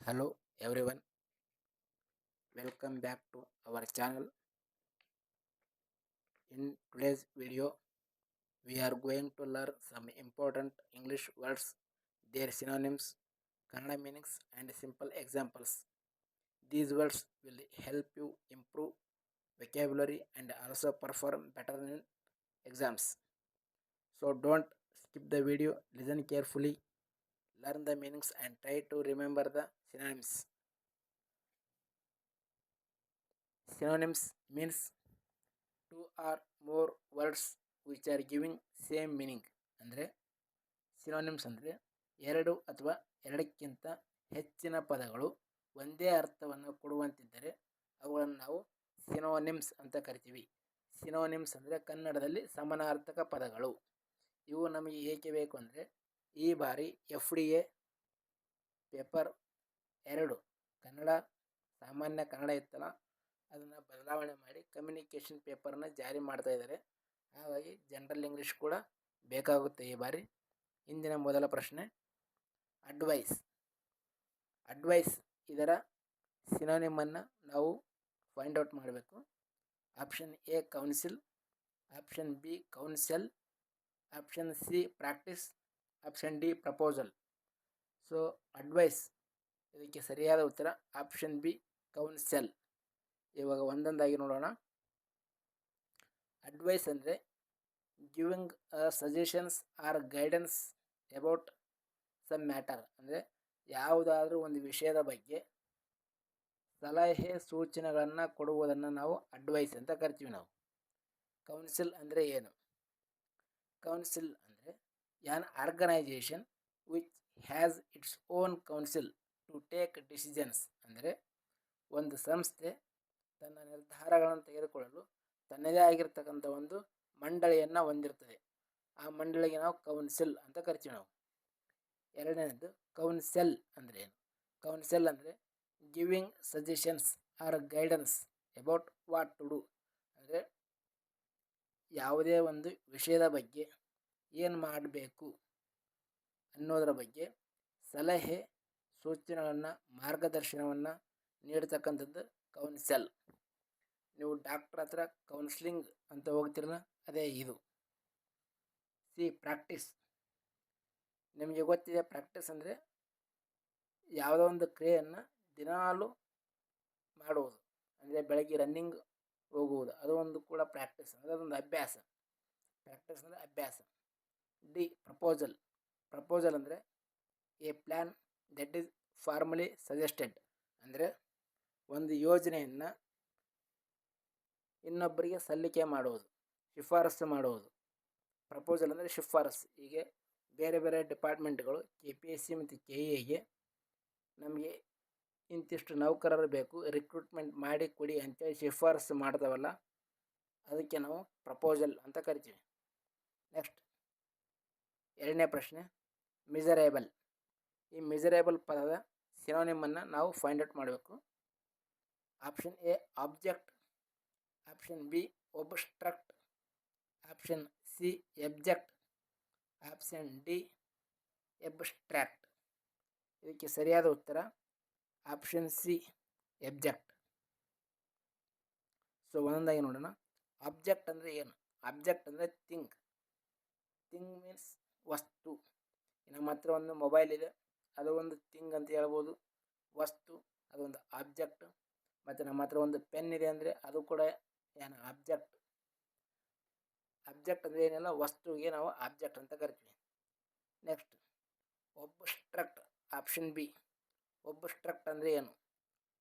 Hello everyone, welcome back to our channel. In today's video, we are going to learn some important English words, their synonyms, Kannada meanings, and simple examples. These words will help you improve vocabulary and also perform better in exams. So don't skip the video, listen carefully, learn the meanings, and try to remember the synonyms. Synonyms means two or more words which are giving same meaning. ಅಂದರೆ synonyms ಅಂದರೆ ಎರಡು ಅಥವಾ ಎರಡಕ್ಕಿಂತ ಹೆಚ್ಚಿನ ಪದಗಳು ಒಂದೇ ಅರ್ಥವನ್ನು ಕೊಡುವಂತಿದ್ದರೆ ಅವುಗಳನ್ನು ನಾವು ಸಿನೋನಿಮ್ಸ್ ಅಂತ ಕರಿತೀವಿ. ಸಿನೋನಿಮ್ಸ್ ಅಂದರೆ ಕನ್ನಡದಲ್ಲಿ ಸಮಾನಾರ್ಥಕ ಪದಗಳು. ಇವು ನಮಗೆ ಏಕೆ ಬೇಕು ಅಂದರೆ ಈ ಬಾರಿ FDA ಪೇಪರ್ 2 ಕನ್ನಡ ಸಾಮಾನ್ಯ ಕನ್ನಡ ಇತ್ತಲ್ಲ, ಅದನ್ನು ಬದಲಾವಣೆ ಮಾಡಿ ಕಮ್ಯುನಿಕೇಷನ್ ಪೇಪರ್ನ ಜಾರಿ ಮಾಡ್ತಾ ಇದ್ದಾರೆ. ಹಾಗಾಗಿ ಜನರಲ್ ಇಂಗ್ಲೀಷ್ ಕೂಡ ಬೇಕಾಗುತ್ತೆ ಈ ಬಾರಿ. ಇಂದಿನ ಮೊದಲ ಪ್ರಶ್ನೆ, ಅಡ್ವೈಸ್. ಅಡ್ವೈಸ್ ಇದರ ಸಿನೋನಿಮನ್ನು ನಾವು ಫೈಂಡ್ ಔಟ್ ಮಾಡಬೇಕು. Option A council, option B counsel, option C practice, option D proposal. So advice ಇದಕ್ಕೆ ಸರಿಯಾದ ಉತ್ತರ ಆಪ್ಷನ್ ಬಿ ಕೌನ್ಸೆಲ್. ಇವಾಗ ಒಂದೊಂದಾಗಿ ನೋಡೋಣ. ಅಡ್ವೈಸ್ ಅಂದರೆ giving suggestions or guidance about some matter. ಅಂದರೆ ಯಾವುದಾದ್ರೂ ಒಂದು ವಿಷಯದ ಬಗ್ಗೆ ಸಲಹೆ ಸೂಚನೆಗಳನ್ನು ಕೊಡುವುದನ್ನು ನಾವು ಅಡ್ವೈಸ್ ಅಂತ ಕರಿತೀವಿ ನಾವು. ಕೌನ್ಸಿಲ್ ಅಂದರೆ ಏನು? ಕೌನ್ಸಿಲ್ ಅಂದರೆ an organisation which has its own council to take decisions. ಅಂದರೆ ಒಂದು ಸಂಸ್ಥೆ ತನ್ನ ನಿರ್ಧಾರಗಳನ್ನು ತೆಗೆದುಕೊಳ್ಳಲು ತನ್ನದೇ ಆಗಿರ್ತಕ್ಕಂಥ ಒಂದು ಮಂಡಳಿಯನ್ನು ಹೊಂದಿರ್ತದೆ. ಆ ಮಂಡಳಿಗೆ ನಾವು ಕೌನ್ಸಿಲ್ ಅಂತ ಕರಿತೀವಿ ನಾವು. ಎರಡನೇದು ಕೌನ್ಸೆಲ್ ಅಂದರೆ ಏನು? ಕೌನ್ಸೆಲ್ ಅಂದರೆ giving suggestions or guidance about what to do. ಅಂದರೆ ಯಾವುದೇ ಒಂದು ವಿಷಯದ ಬಗ್ಗೆ ಏನು ಮಾಡಬೇಕು ಅನ್ನೋದರ ಬಗ್ಗೆ ಸಲಹೆ ಸೂಚನೆಗಳನ್ನು ಮಾರ್ಗದರ್ಶನವನ್ನು ನೀಡ್ತಕ್ಕಂಥದ್ದು ಕೌನ್ಸೆಲ್. ನೀವು ಡಾಕ್ಟ್ರ್ ಹತ್ರ ಕೌನ್ಸ್ಲಿಂಗ್ ಅಂತ ಹೋಗ್ತಿರಲ್ಲ, ಅದೇ ಇದು. C practice. ನಿಮಗೆ ಗೊತ್ತಿದೆ, ಪ್ರಾಕ್ಟೀಸ್ ಅಂದರೆ ಯಾವುದೋ ಒಂದು ಕ್ರಿಯೆಯನ್ನು ದಿನಾಲೂ ಮಾಡುವುದು. ಅಂದರೆ ಬೆಳಗ್ಗೆ ರನ್ನಿಂಗ್ ಹೋಗುವುದು, ಅದು ಒಂದು ಕೂಡ ಪ್ರಾಕ್ಟೀಸ್, ಅದೊಂದು ಅಭ್ಯಾಸ. ಪ್ರಾಕ್ಟೀಸ್ ಅಂದರೆ ಅಭ್ಯಾಸ. D proposal. ಪ್ರಪೋಸಲ್ ಅಂದರೆ A plan that is formally suggested. ಅಂದರೆ ಒಂದು ಯೋಜನೆಯನ್ನು ಇನ್ನೊಬ್ಬರಿಗೆ ಸಲ್ಲಿಕೆ ಮಾಡುವುದು, ಶಿಫಾರಸು ಮಾಡುವುದು. ಪ್ರಪೋಸಲ್ ಅಂದರೆ ಶಿಫಾರಸು. ಹೀಗೆ ಬೇರೆ ಬೇರೆ ಡಿಪಾರ್ಟ್ಮೆಂಟ್ಗಳು KPSC ಮತ್ತು KEಗೆ ನಮಗೆ ಇಂತಿಷ್ಟು ನೌಕರರು ಬೇಕು, ರಿಕ್ರೂಟ್ಮೆಂಟ್ ಮಾಡಿ ಕೊಡಿ ಅಂತೇಳಿ ಶಿಫಾರಸು ಮಾಡ್ತಾವಲ್ಲ, ಅದಕ್ಕೆ ನಾವು ಪ್ರಪೋಸಲ್ ಅಂತ ಕರಿತೀವಿ. ನೆಕ್ಸ್ಟ್ ಎರಡನೇ ಪ್ರಶ್ನೆ, ಮಿಸರೇಬಲ್. ಈ ಮಿಸರೇಬಲ್ ಪದದ ಸಿನೋನಿಮನ್ನು ನಾವು ಫೈಂಡ್ ಔಟ್ ಮಾಡಬೇಕು. Option A object, option B obstruct, option C abject, option D abstract. ಇದಕ್ಕೆ ಸರಿಯಾದ ಉತ್ತರ ಆಪ್ಷನ್ ಸಿ ಎಬ್ಜೆಕ್ಟ್. ಸೊ ಒಂದೊಂದಾಗಿ ನೋಡೋಣ. ಆಬ್ಜೆಕ್ಟ್ ಅಂದರೆ ಏನು? ಆಬ್ಜೆಕ್ಟ್ ಅಂದರೆ ಥಿಂಗ್. ಥಿಂಗ್ ಮೀನ್ಸ್ ವಸ್ತು. ನಮ್ಮ ಹತ್ರ ಒಂದು ಮೊಬೈಲ್ ಇದೆ, ಅದು ಒಂದು ಥಿಂಗ್ ಅಂತ ಹೇಳ್ಬೋದು, ವಸ್ತು, ಅದೊಂದು ಆಬ್ಜೆಕ್ಟ್. ಮತ್ತು ನಮ್ಮ ಹತ್ರ ಒಂದು ಪೆನ್ ಇದೆ ಅಂದರೆ ಅದು ಕೂಡ ಏನು ಆಬ್ಜೆಕ್ಟ್. ಆಬ್ಜೆಕ್ಟ್ ಅಂದರೆ ಏನೆಲ್ಲ ವಸ್ತುವಿಗೆ ನಾವು ಆಬ್ಜೆಕ್ಟ್ ಅಂತ ಕರಿತೀವಿ. Next obstruct, option B. Obstruct ಅಂದರೆ ಏನು?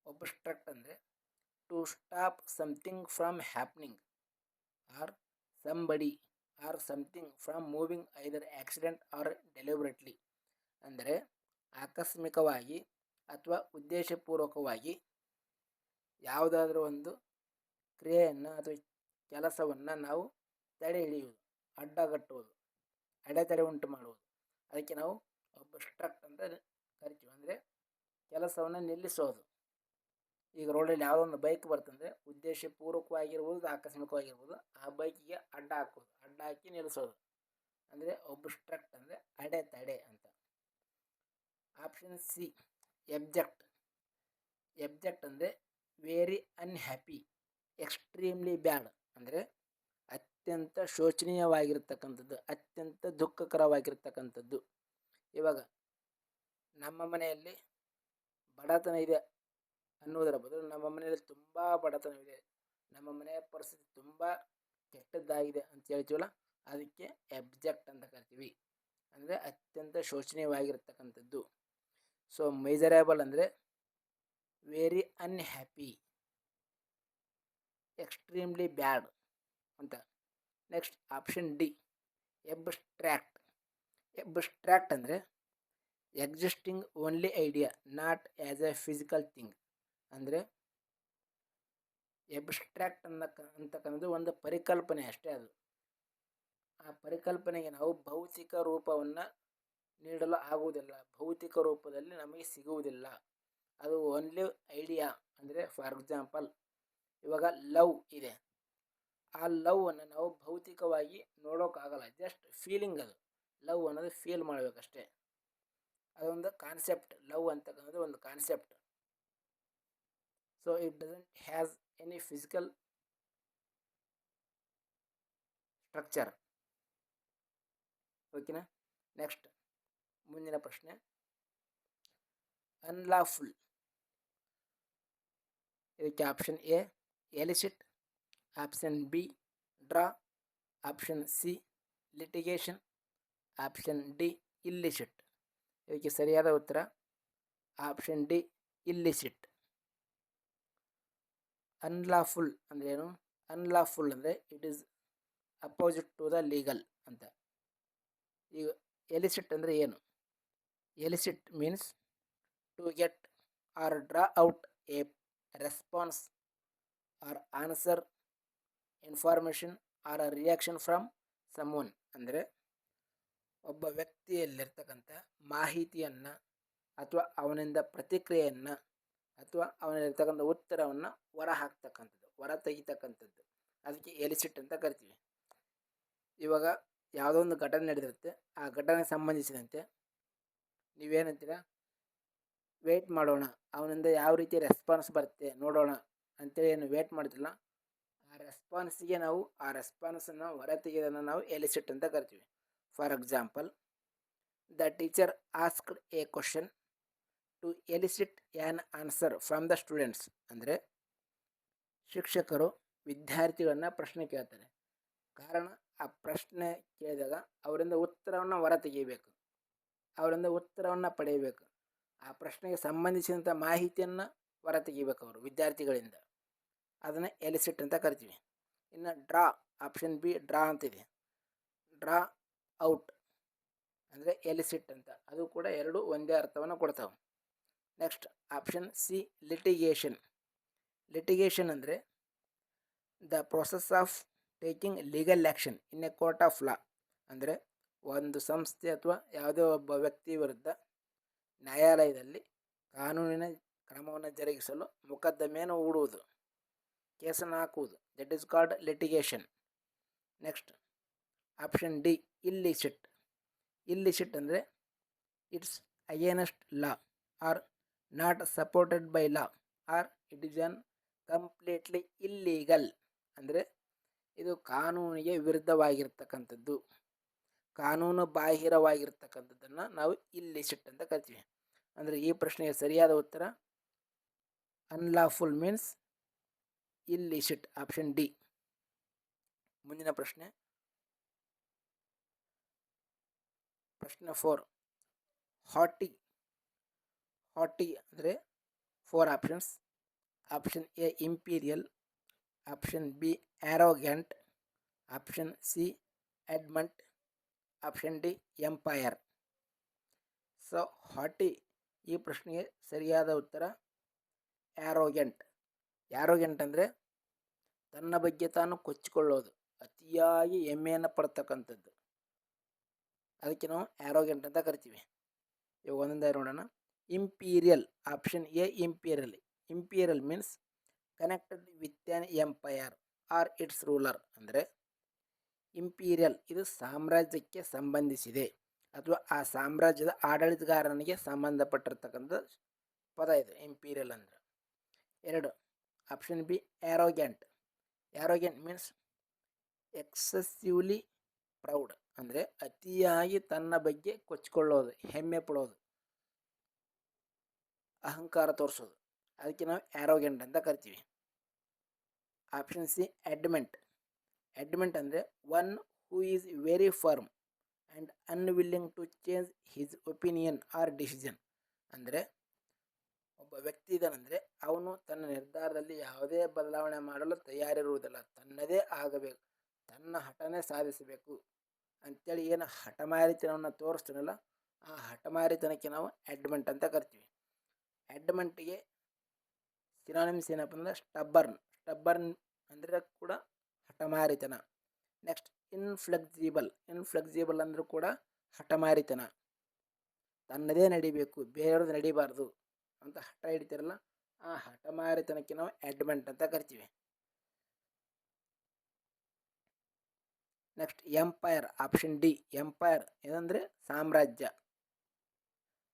ಒಬ್ಸ್ಟ್ರಕ್ಟ್ ಅಂದರೆ to stop something from happening or somebody or something from moving either accident or deliberately. ಅಂದರೆ ಆಕಸ್ಮಿಕವಾಗಿ ಅಥವಾ ಉದ್ದೇಶಪೂರ್ವಕವಾಗಿ ಯಾವುದಾದ್ರೂ ಒಂದು ಕ್ರಿಯೆಯನ್ನು ಅಥವಾ ಕೆಲಸವನ್ನು ನಾವು ತಡೆ ಹಿಡಿಯುವುದು, ಅಡ್ಡಗಟ್ಟುವುದು, ಅಡೆತಡೆ ಉಂಟು ಮಾಡುವುದು. ಅದಕ್ಕೆ ನಾವು ಒಬ್ಸ್ಟ್ರಕ್ಟ್ ಅಂತ ಕರಿತೀವಿ. ಅಂದರೆ ಕೆಲಸವನ್ನು ನಿಲ್ಲಿಸೋದು. ಈಗ ರೋಡಲ್ಲಿ ಯಾವುದೋ ಒಂದು ಬೈಕ್ ಬರ್ತಂದರೆ ಉದ್ದೇಶಪೂರ್ವಕವಾಗಿರ್ಬೋದು, ಆಕಸ್ಮಿಕವಾಗಿರ್ಬೋದು, ಆ ಬೈಕಿಗೆ ಅಡ್ಡ ಹಾಕೋದು, ಅಡ್ಡ ಹಾಕಿ ನಿಲ್ಲಿಸೋದು. ಅಂದರೆ ಒಬ್ಸ್ಟ್ರಕ್ಟ್ ಅಂದರೆ ಅಡೆತಡೆ ಅಂತ. Option C ಎಬ್ಜೆಕ್ಟ್. ಎಬ್ಜೆಕ್ಟ್ ಅಂದರೆ ವೆರಿ ಅನ್ಹ್ಯಾಪಿ, ಎಕ್ಸ್ಟ್ರೀಮ್ಲಿ ಬ್ಯಾಡ್ ಅಂದರೆ ಅತ್ಯಂತ ಶೋಚನೀಯವಾಗಿರ್ತಕ್ಕಂಥದ್ದು, ಅತ್ಯಂತ ದುಃಖಕರವಾಗಿರ್ತಕ್ಕಂಥದ್ದು. ಇವಾಗ ನಮ್ಮ ಮನೆಯಲ್ಲಿ ಬಡತನ ಇದೆ ಅನ್ನುವುದರ ಬದಲು ನಮ್ಮ ಮನೆಯಲ್ಲಿ ತುಂಬ ಬಡತನವಿದೆ, ನಮ್ಮ ಮನೆಯ ಪರಿಸ್ಥಿತಿ ತುಂಬ ಕೆಟ್ಟದ್ದಾಗಿದೆ ಅಂತ ಹೇಳ್ತೀವಲ್ಲ, ಅದಕ್ಕೆ ಎಬ್ಜೆಕ್ಟ್ ಅಂತ ಕರಿತೀವಿ. ಅಂದರೆ ಅತ್ಯಂತ ಶೋಚನೀಯವಾಗಿರ್ತಕ್ಕಂಥದ್ದು. ಸೊ ಮೆಜರೇಬಲ್ ಅಂದರೆ ವೆರಿ ಅನ್ಹ್ಯಾಪಿ, ಎಕ್ಸ್ಟ್ರೀಮ್ಲಿ ಬ್ಯಾಡ್ ಅಂತ. Next option D abstract. Abstract ಅಂದರೆ existing only idea not as a physical thing. ಅಂದರೆ ಎಬ್ಸ್ಟ್ರ್ಯಾಕ್ಟ್ ಅಂತಕ್ಕಂಥದ್ದು ಒಂದು ಪರಿಕಲ್ಪನೆ ಅಷ್ಟೇ. ಅದು ಆ ಪರಿಕಲ್ಪನೆಗೆ ನಾವು ಭೌತಿಕ ರೂಪವನ್ನು ನೀಡಲು ಆಗುವುದಿಲ್ಲ, ಭೌತಿಕ ರೂಪದಲ್ಲಿ ನಮಗೆ ಸಿಗುವುದಿಲ್ಲ. ಅದು ಓನ್ಲಿ ಐಡಿಯಾ. ಅಂದರೆ ಫಾರ್ ಎಕ್ಸಾಂಪಲ್ ಇವಾಗ ಲವ್ ಇದೆ, ಆ ಲವ್ ಅನ್ನು ನಾವು ಭೌತಿಕವಾಗಿ ನೋಡೋಕ್ಕಾಗಲ್ಲ, ಜಸ್ಟ್ ಫೀಲಿಂಗ್. ಅದು ಲವ್ ಅನ್ನೋದು ಫೀಲ್ ಮಾಡಬೇಕಷ್ಟೇ. ಅದೊಂದು ಕಾನ್ಸೆಪ್ಟ್, ಲವ್ ಅಂತಕ್ಕಂಥದ್ದು ಒಂದು concept. So it doesn't has any physical structure. ಓಕೆನಾ? ನೆಕ್ಸ್ಟ್ ಮುಂದಿನ ಪ್ರಶ್ನೆ, ಅನ್ಲಾಫುಲ್. ಇದಕ್ಕೆ option A elicit, option B draw, option C litigation, option D illicit. ಇದಕ್ಕೆ ಸರಿಯಾದ ಉತ್ತರ ಆಪ್ಷನ್ ಡಿ ಇಲ್ಲಿಸಿಟ್. ಅನ್ಲಾಫುಲ್ ಅಂದರೆ ಏನು? ಅನ್ಲಾಫುಲ್ ಅಂದರೆ it is opposite to the legal ಅಂತ. ಈಗ ಎಲಿಸಿಟ್ ಅಂದರೆ ಏನು? Elicit means to get or draw out a response or answer, information or a reaction from someone. ಅಂದರೆ ಒಬ್ಬ ವ್ಯಕ್ತಿಯಲ್ಲಿರ್ತಕ್ಕಂಥ ಮಾಹಿತಿಯನ್ನು ಅಥವಾ ಅವನಿಂದ ಪ್ರತಿಕ್ರಿಯೆಯನ್ನು ಅಥವಾ ಅವನಲ್ಲಿರ್ತಕ್ಕಂಥ ಉತ್ತರವನ್ನು ಹೊರ ಹಾಕ್ತಕ್ಕಂಥದ್ದು, ಹೊರ ತೆಗಿತಕ್ಕಂಥದ್ದು. ಅದಕ್ಕೆ ಎಲಿಸಿಟ್ ಅಂತ ಕರಿತೀವಿ. ಇವಾಗ ಯಾವುದೋ ಒಂದು ಘಟನೆ ನಡೆದಿರುತ್ತೆ, ಆ ಘಟನೆಗೆ ಸಂಬಂಧಿಸಿದಂತೆ ನೀವೇನಂತೀರ, ವೆಯ್ಟ್ ಮಾಡೋಣ, ಅವನಿಂದ ಯಾವ ರೀತಿ ರೆಸ್ಪಾನ್ಸ್ ಬರುತ್ತೆ ನೋಡೋಣ ಅಂತೇಳಿ ಏನು ವೇಟ್ ಮಾಡ್ತಿಲ್ಲ, ಆ ರೆಸ್ಪಾನ್ಸಿಗೆ ನಾವು ಆ ರೆಸ್ಪಾನ್ಸನ್ನು ಹೊರ ತೆಗೆಯೋದನ್ನು ನಾವು ಎಲಿಸಿಟ್ ಅಂತ ಕರಿತೀವಿ. For example, the teacher asked a question to elicit an answer from the students. ಅಂದರೆ ಶಿಕ್ಷಕರು ವಿದ್ಯಾರ್ಥಿಗಳನ್ನ ಪ್ರಶ್ನೆ ಕೇಳ್ತಾರೆ, ಕಾರಣ ಆ ಪ್ರಶ್ನೆ ಕೇಳಿದಾಗ ಅವರಿಂದ ಉತ್ತರವನ್ನು ಹೊರ ತೆಗೆಯಬೇಕು, ಅವರಿಂದ ಉತ್ತರವನ್ನು ಪಡೆಯಬೇಕು, ಆ ಪ್ರಶ್ನೆಗೆ ಸಂಬಂಧಿಸಿದಂಥ ಮಾಹಿತಿಯನ್ನು ಹೊರ ತೆಗಿಬೇಕು ಅವರು ವಿದ್ಯಾರ್ಥಿಗಳಿಂದ. ಅದನ್ನು ಎಲಿಸಿಟ್ ಅಂತ ಕರಿತೀವಿ. ಇನ್ನು ಡ್ರಾ, ಆಪ್ಷನ್ ಬಿ ಡ್ರಾ ಅಂತಿದೆ, ಡ್ರಾ ಔಟ್ ಅಂದರೆ ಎಲಿಸಿಟ್ ಅಂತ. ಅದು ಕೂಡ ಎರಡು ಒಂದೇ ಅರ್ಥವನ್ನು ಕೊಡ್ತಾವೆ. Next option C litigation. Litigation ಅಂದರೆ the process of taking legal action in a court of law. ಅಂದರೆ ಒಂದು ಸಂಸ್ಥೆ ಅಥವಾ ಯಾವುದೇ ಒಬ್ಬ ವ್ಯಕ್ತಿ ವಿರುದ್ಧ ನ್ಯಾಯಾಲಯದಲ್ಲಿ ಕಾನೂನಿನ ಕ್ರಮವನ್ನು ಜರುಗಿಸಲು ಮೊಕದ್ದಮೆಯನ್ನು ಹೂಡುವುದು, ಕೇಸನ್ನು ಹಾಕುವುದು. That is called litigation. Next option D illicit. Illicit ಅಂದರೆ it's against law or not supported by law or it is on completely illegal. ಅಂದರೆ ಇದು ಕಾನೂನಿಗೆ ವಿರುದ್ಧವಾಗಿರ್ತಕ್ಕಂಥದ್ದು, ಕಾನೂನು ಬಾಹಿರವಾಗಿರ್ತಕ್ಕಂಥದ್ದನ್ನು ನಾವು ಇಲ್ಲಿಸಿಟ್ ಅಂತ ಕರಿತೀವಿ. ಅಂದರೆ ಈ ಪ್ರಶ್ನೆಗೆ ಸರಿಯಾದ ಉತ್ತರ unlawful means illicit, option D. ಮುಂದಿನ ಪ್ರಶ್ನೆ, ಪ್ರಶ್ನೆ 4, ಹಾಟಿ. ಹಾಟಿ ಅಂದರೆ 4 options. Option A imperial, option B arrogant, option C adamant, option D empire. So haughty, ಈ ಪ್ರಶ್ನೆಗೆ ಸರಿಯಾದ ಉತ್ತರ ಆ್ಯರೋಗ್ಯಾಂಟ್. ಆ್ಯರೋಗ್ಯಾಂಟ್ ಅಂದರೆ ತನ್ನ ಬಗ್ಗೆ ತಾನು ಕೊಚ್ಚಿಕೊಳ್ಳೋದು, ಅತಿಯಾಗಿ ಹೆಮ್ಮೆಯನ್ನು ಪಡ್ತಕ್ಕಂಥದ್ದು. ಅದಕ್ಕೆ ನಾವು ಆ್ಯರೋಗ್ಯಾಂಟ್ ಅಂತ ಕರಿತೀವಿ. ಇವಾಗ ಒಂದೊಂದೇ ನೋಡೋಣ. Imperial, option A imperial. Imperial means connected with an empire or its ruler. ಅಂದರೆ ಇಂಪೀರಿಯಲ್ ಇದು ಸಾಮ್ರಾಜ್ಯಕ್ಕೆ ಸಂಬಂಧಿಸಿದೆ ಅಥವಾ ಆ ಸಾಮ್ರಾಜ್ಯದ ಆಡಳಿತಗಾರನಿಗೆ ಸಂಬಂಧಪಟ್ಟಿರ್ತಕ್ಕಂಥ ಪದ ಇದು ಇಂಪೀರಿಯಲ್ ಅಂದರೆ. 2. Option B arrogant. Arrogant means excessively proud, ಅಂದರೆ ಅತಿಯಾಗಿ ತನ್ನ ಬಗ್ಗೆ ಕೊಚ್ಕೊಳ್ಳೋದು, ಹೆಮ್ಮೆ ಪಡೋದು, ಅಹಂಕಾರ ತೋರಿಸೋದು, ಅದಕ್ಕೆ ನಾವು ಆ್ಯರೋಗ್ಯಾಂಟ್ ಅಂತ ಕರಿತೀವಿ. Option C adamant. ಅಡ್ಮೆಂಟ್ ಅಂದರೆ one who is very firm and unwilling to change his opinion or decision. ಅಂದರೆ ಒಬ್ಬ ವ್ಯಕ್ತಿ ಇದ್ದಾನಂದರೆ ಅವನು ತನ್ನ ನಿರ್ಧಾರದಲ್ಲಿ ಯಾವುದೇ ಬದಲಾವಣೆ ಮಾಡಲು ತಯಾರಿರುವುದಿಲ್ಲ, ತನ್ನದೇ ಆಗಬೇಕು, ತನ್ನ ಹಠನೇ ಸಾಧಿಸಬೇಕು ಅಂಥೇಳಿ ಏನು ಹಠಮಾರಿತನವನ್ನು ತೋರಿಸ್ತಾನಲ್ಲ, ಆ ಹಠಮಾರಿತನಕ್ಕೆ ನಾವು ಅಡ್ಮೆಂಟ್ ಅಂತ ಕರಿತೀವಿ. ಅಡ್ಮೆಂಟ್ಗೆ ಸಿನಾನಿಮ್ಸ್ ಏನಪ್ಪ ಅಂದರೆ ಸ್ಟಬ್ಬರ್ನ್. ಸ್ಟಬ್ಬರ್ನ್ ಅಂದರೆ ಕೂಡ ಹಠಮಾರಿತನ. ನೆಕ್ಸ್ಟ್ ಇನ್ಫ್ಲೆಕ್ಸಿಬಲ್. ಇನ್ಫ್ಲೆಕ್ಸಿಬಲ್ ಅಂದರೂ ಕೂಡ ಹಠಮಾರಿತನ, ತನ್ನದೇ ನಡಿಬೇಕು, ಬೇರೆಯವ್ರದ್ದು ನಡಿಬಾರ್ದು ಅಂತ ಹಠ ಹಿಡಿತಾರಲ್ಲ, ಆ ಹಠಮಾರಿತನಕ್ಕೆ ನಾವು ಅಡ್ಮೆಂಟ್ ಅಂತ ಕರಿತೀವಿ. Next empire. Option D empire ಏನಂದರೆ ಸಾಮ್ರಾಜ್ಯ.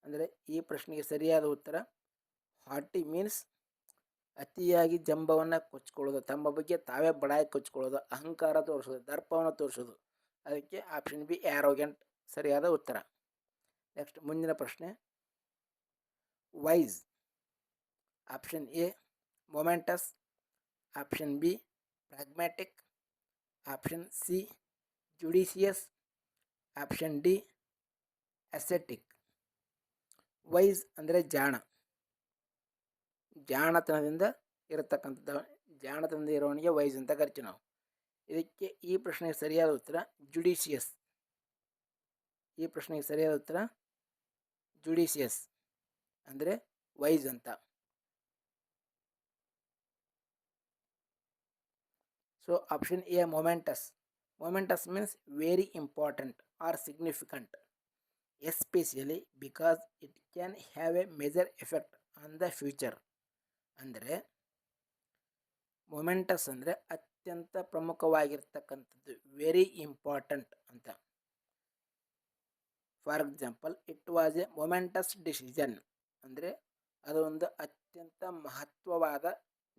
ಅಂದರೆ ಈ ಪ್ರಶ್ನೆಗೆ ಸರಿಯಾದ ಉತ್ತರ ಹಾಟಿ ಮೀನ್ಸ್ ಅತಿಯಾಗಿ ಜಂಬವನ್ನು ಕೊಚ್ಕೊಳ್ಳೋದು, ತಮ್ಮ ಬಗ್ಗೆ ತಾವೇ ಬಡಾಯಿ ಕೊಚ್ಕೊಳ್ಳೋದು, ಅಹಂಕಾರ ತೋರಿಸೋದು, ದರ್ಪವನ್ನು ತೋರಿಸೋದು. ಅದಕ್ಕೆ ಆಪ್ಷನ್ ಬಿ ಆ್ಯರೋಗ್ಯಾಂಟ್ ಸರಿಯಾದ ಉತ್ತರ. ನೆಕ್ಸ್ಟ್ ಮುಂದಿನ ಪ್ರಶ್ನೆ wise. Option A momentous, option B pragmatic, option C judicious, option D ascetic. Wise ಅಂದರೆ ಜಾಣ, ಜಾಣತನದಿಂದ ಇರತಕ್ಕಂಥದ್ದು, ಜಾಣತನದಿಂದ ಇರೋವನಿಗೆ ವೈಸ್ ಅಂತ ಕರಿತೀವಿ ನಾವು. ಇದಕ್ಕೆ ಈ ಪ್ರಶ್ನೆಗೆ ಸರಿಯಾದ ಉತ್ತರ ಜುಡಿಷಿಯಸ್. ಈ ಪ್ರಶ್ನೆಗೆ ಸರಿಯಾದ ಉತ್ತರ ಜುಡಿಷಿಯಸ್ ಅಂದರೆ ವೈಸ್ ಅಂತ. So option A momentous. Momentous means very important or significant, especially because it can have a major effect on the future. ಅಂದರೆ ಮೊಮೆಂಟಸ್ ಅಂದರೆ ಅತ್ಯಂತ ಪ್ರಮುಖವಾಗಿರ್ತಕ್ಕಂಥದ್ದು, ವೆರಿ ಇಂಪಾರ್ಟೆಂಟ್ ಅಂತ. For example it was a momentous decision, ಅಂದರೆ ಅದು ಒಂದು ಅತ್ಯಂತ ಮಹತ್ವವಾದ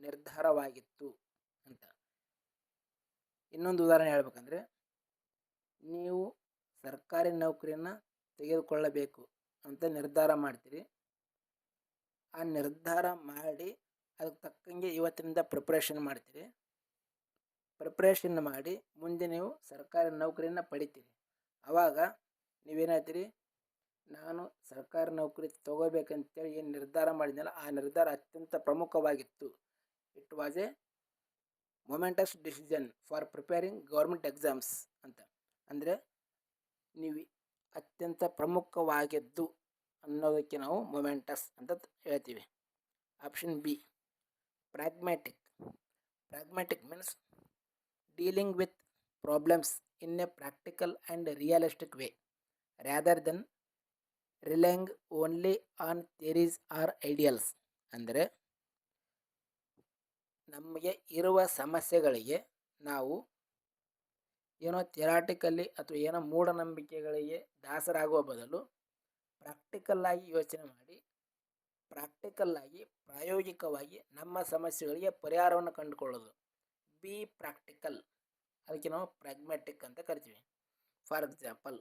ನಿರ್ಧಾರವಾಗಿತ್ತು ಅಂತ. ಇನ್ನೊಂದು ಉದಾಹರಣೆ ಹೇಳ್ಬೇಕಂದ್ರೆ, ನೀವು ಸರ್ಕಾರಿ ನೌಕರಿಯನ್ನು ತೆಗೆದುಕೊಳ್ಳಬೇಕು ಅಂತ ನಿರ್ಧಾರ ಮಾಡ್ತೀರಿ. ಆ ನಿರ್ಧಾರ ಮಾಡಿ ಅದಕ್ಕೆ ತಕ್ಕಂಗೆ ಇವತ್ತಿನಿಂದ ಪ್ರಿಪ್ರೇಷನ್ ಮಾಡ್ತೀರಿ. ಪ್ರಿಪ್ರೇಷನ್ ಮಾಡಿ ಮುಂದೆ ನೀವು ಸರ್ಕಾರಿ ನೌಕರಿಯನ್ನು ಪಡಿತೀರಿ. ಆವಾಗ ನೀವೇನಾಗ್ತೀರಿ, ನಾನು ಸರ್ಕಾರಿ ನೌಕರಿ ತಗೋಬೇಕಂತೇಳಿ ಏನು ನಿರ್ಧಾರ ಮಾಡಿದ್ನಲ್ಲ, ಆ ನಿರ್ಧಾರ ಅತ್ಯಂತ ಪ್ರಮುಖವಾಗಿತ್ತು. It was a momentous decision for preparing government exams ಅಂತ. ಅಂದರೆ ನೀವು ಅತ್ಯಂತ ಪ್ರಮುಖವಾಗಿದ್ದು ಅನ್ನೋದಕ್ಕೆ ನಾವು ಮೊಮೆಂಟಸ್ ಅಂತ ಹೇಳ್ತೀವಿ. Option B pragmatic. Pragmatic means dealing with problems in a practical and realistic way rather than relying only on theories or ideals. ಅಂದರೆ ನಮಗೆ ಇರುವ ಸಮಸ್ಯೆಗಳಿಗೆ ನಾವು ಏನೋ ಥಿಯರಾಟಿಕಲ್ಲಿ ಅಥವಾ ಏನೋ ಮೂಢನಂಬಿಕೆಗಳಿಗೆ ದಾಸರಾಗುವ ಬದಲು ಪ್ರಾಕ್ಟಿಕಲ್ಲಾಗಿ ಯೋಚನೆ ಮಾಡಿ, ಪ್ರಾಕ್ಟಿಕಲ್ಲಾಗಿ ಪ್ರಾಯೋಗಿಕವಾಗಿ ನಮ್ಮ ಸಮಸ್ಯೆಗಳಿಗೆ ಪರಿಹಾರವನ್ನು ಕಂಡುಕೊಳ್ಳೋದು, ಬಿ ಪ್ರಾಕ್ಟಿಕಲ್. ಅದಕ್ಕೆ ನಾವು ಪ್ರಾಗ್ಮ್ಯಾಟಿಕ್ ಅಂತ ಕರಿತೀವಿ. For example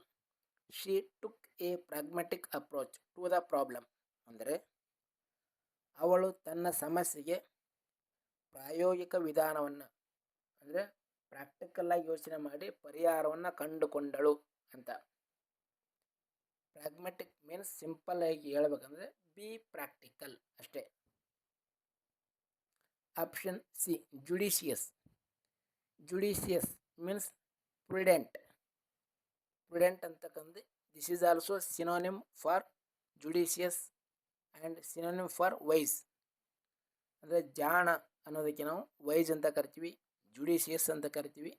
she took a pragmatic approach to the problem. ಅಂದರೆ ಅವಳು ತನ್ನ ಸಮಸ್ಯೆಗೆ ಪ್ರಾಯೋಗಿಕ ವಿಧಾನವನ್ನು, ಅಂದರೆ ಪ್ರಾಕ್ಟಿಕಲ್ಲಾಗಿ ಯೋಚನೆ ಮಾಡಿ ಪರಿಹಾರವನ್ನು ಕಂಡುಕೊಂಡಳು ಅಂತ. ಪ್ರಾಗ್ಮ್ಯಾಟಿಕ್ ಮೀನ್ಸ್ ಸಿಂಪಲ್ ಆಗಿ ಹೇಳ್ಬೇಕಂದ್ರೆ ಬಿ ಪ್ರಾಕ್ಟಿಕಲ್ ಅಷ್ಟೇ. Option C judicious. Judicious means prudent. Prudent ಅಂತಕ್ಕಂಥ this is also synonym for judicious and synonym for wise. ಅಂದರೆ ಜಾಣ ಅನ್ನೋದಕ್ಕೆ ನಾವು ವೈಸ್ ಅಂತ ಕರಿತೀವಿ, ಜುಡಿಷಿಯಸ್ ಅಂತ ಕರಿತೀವಿ,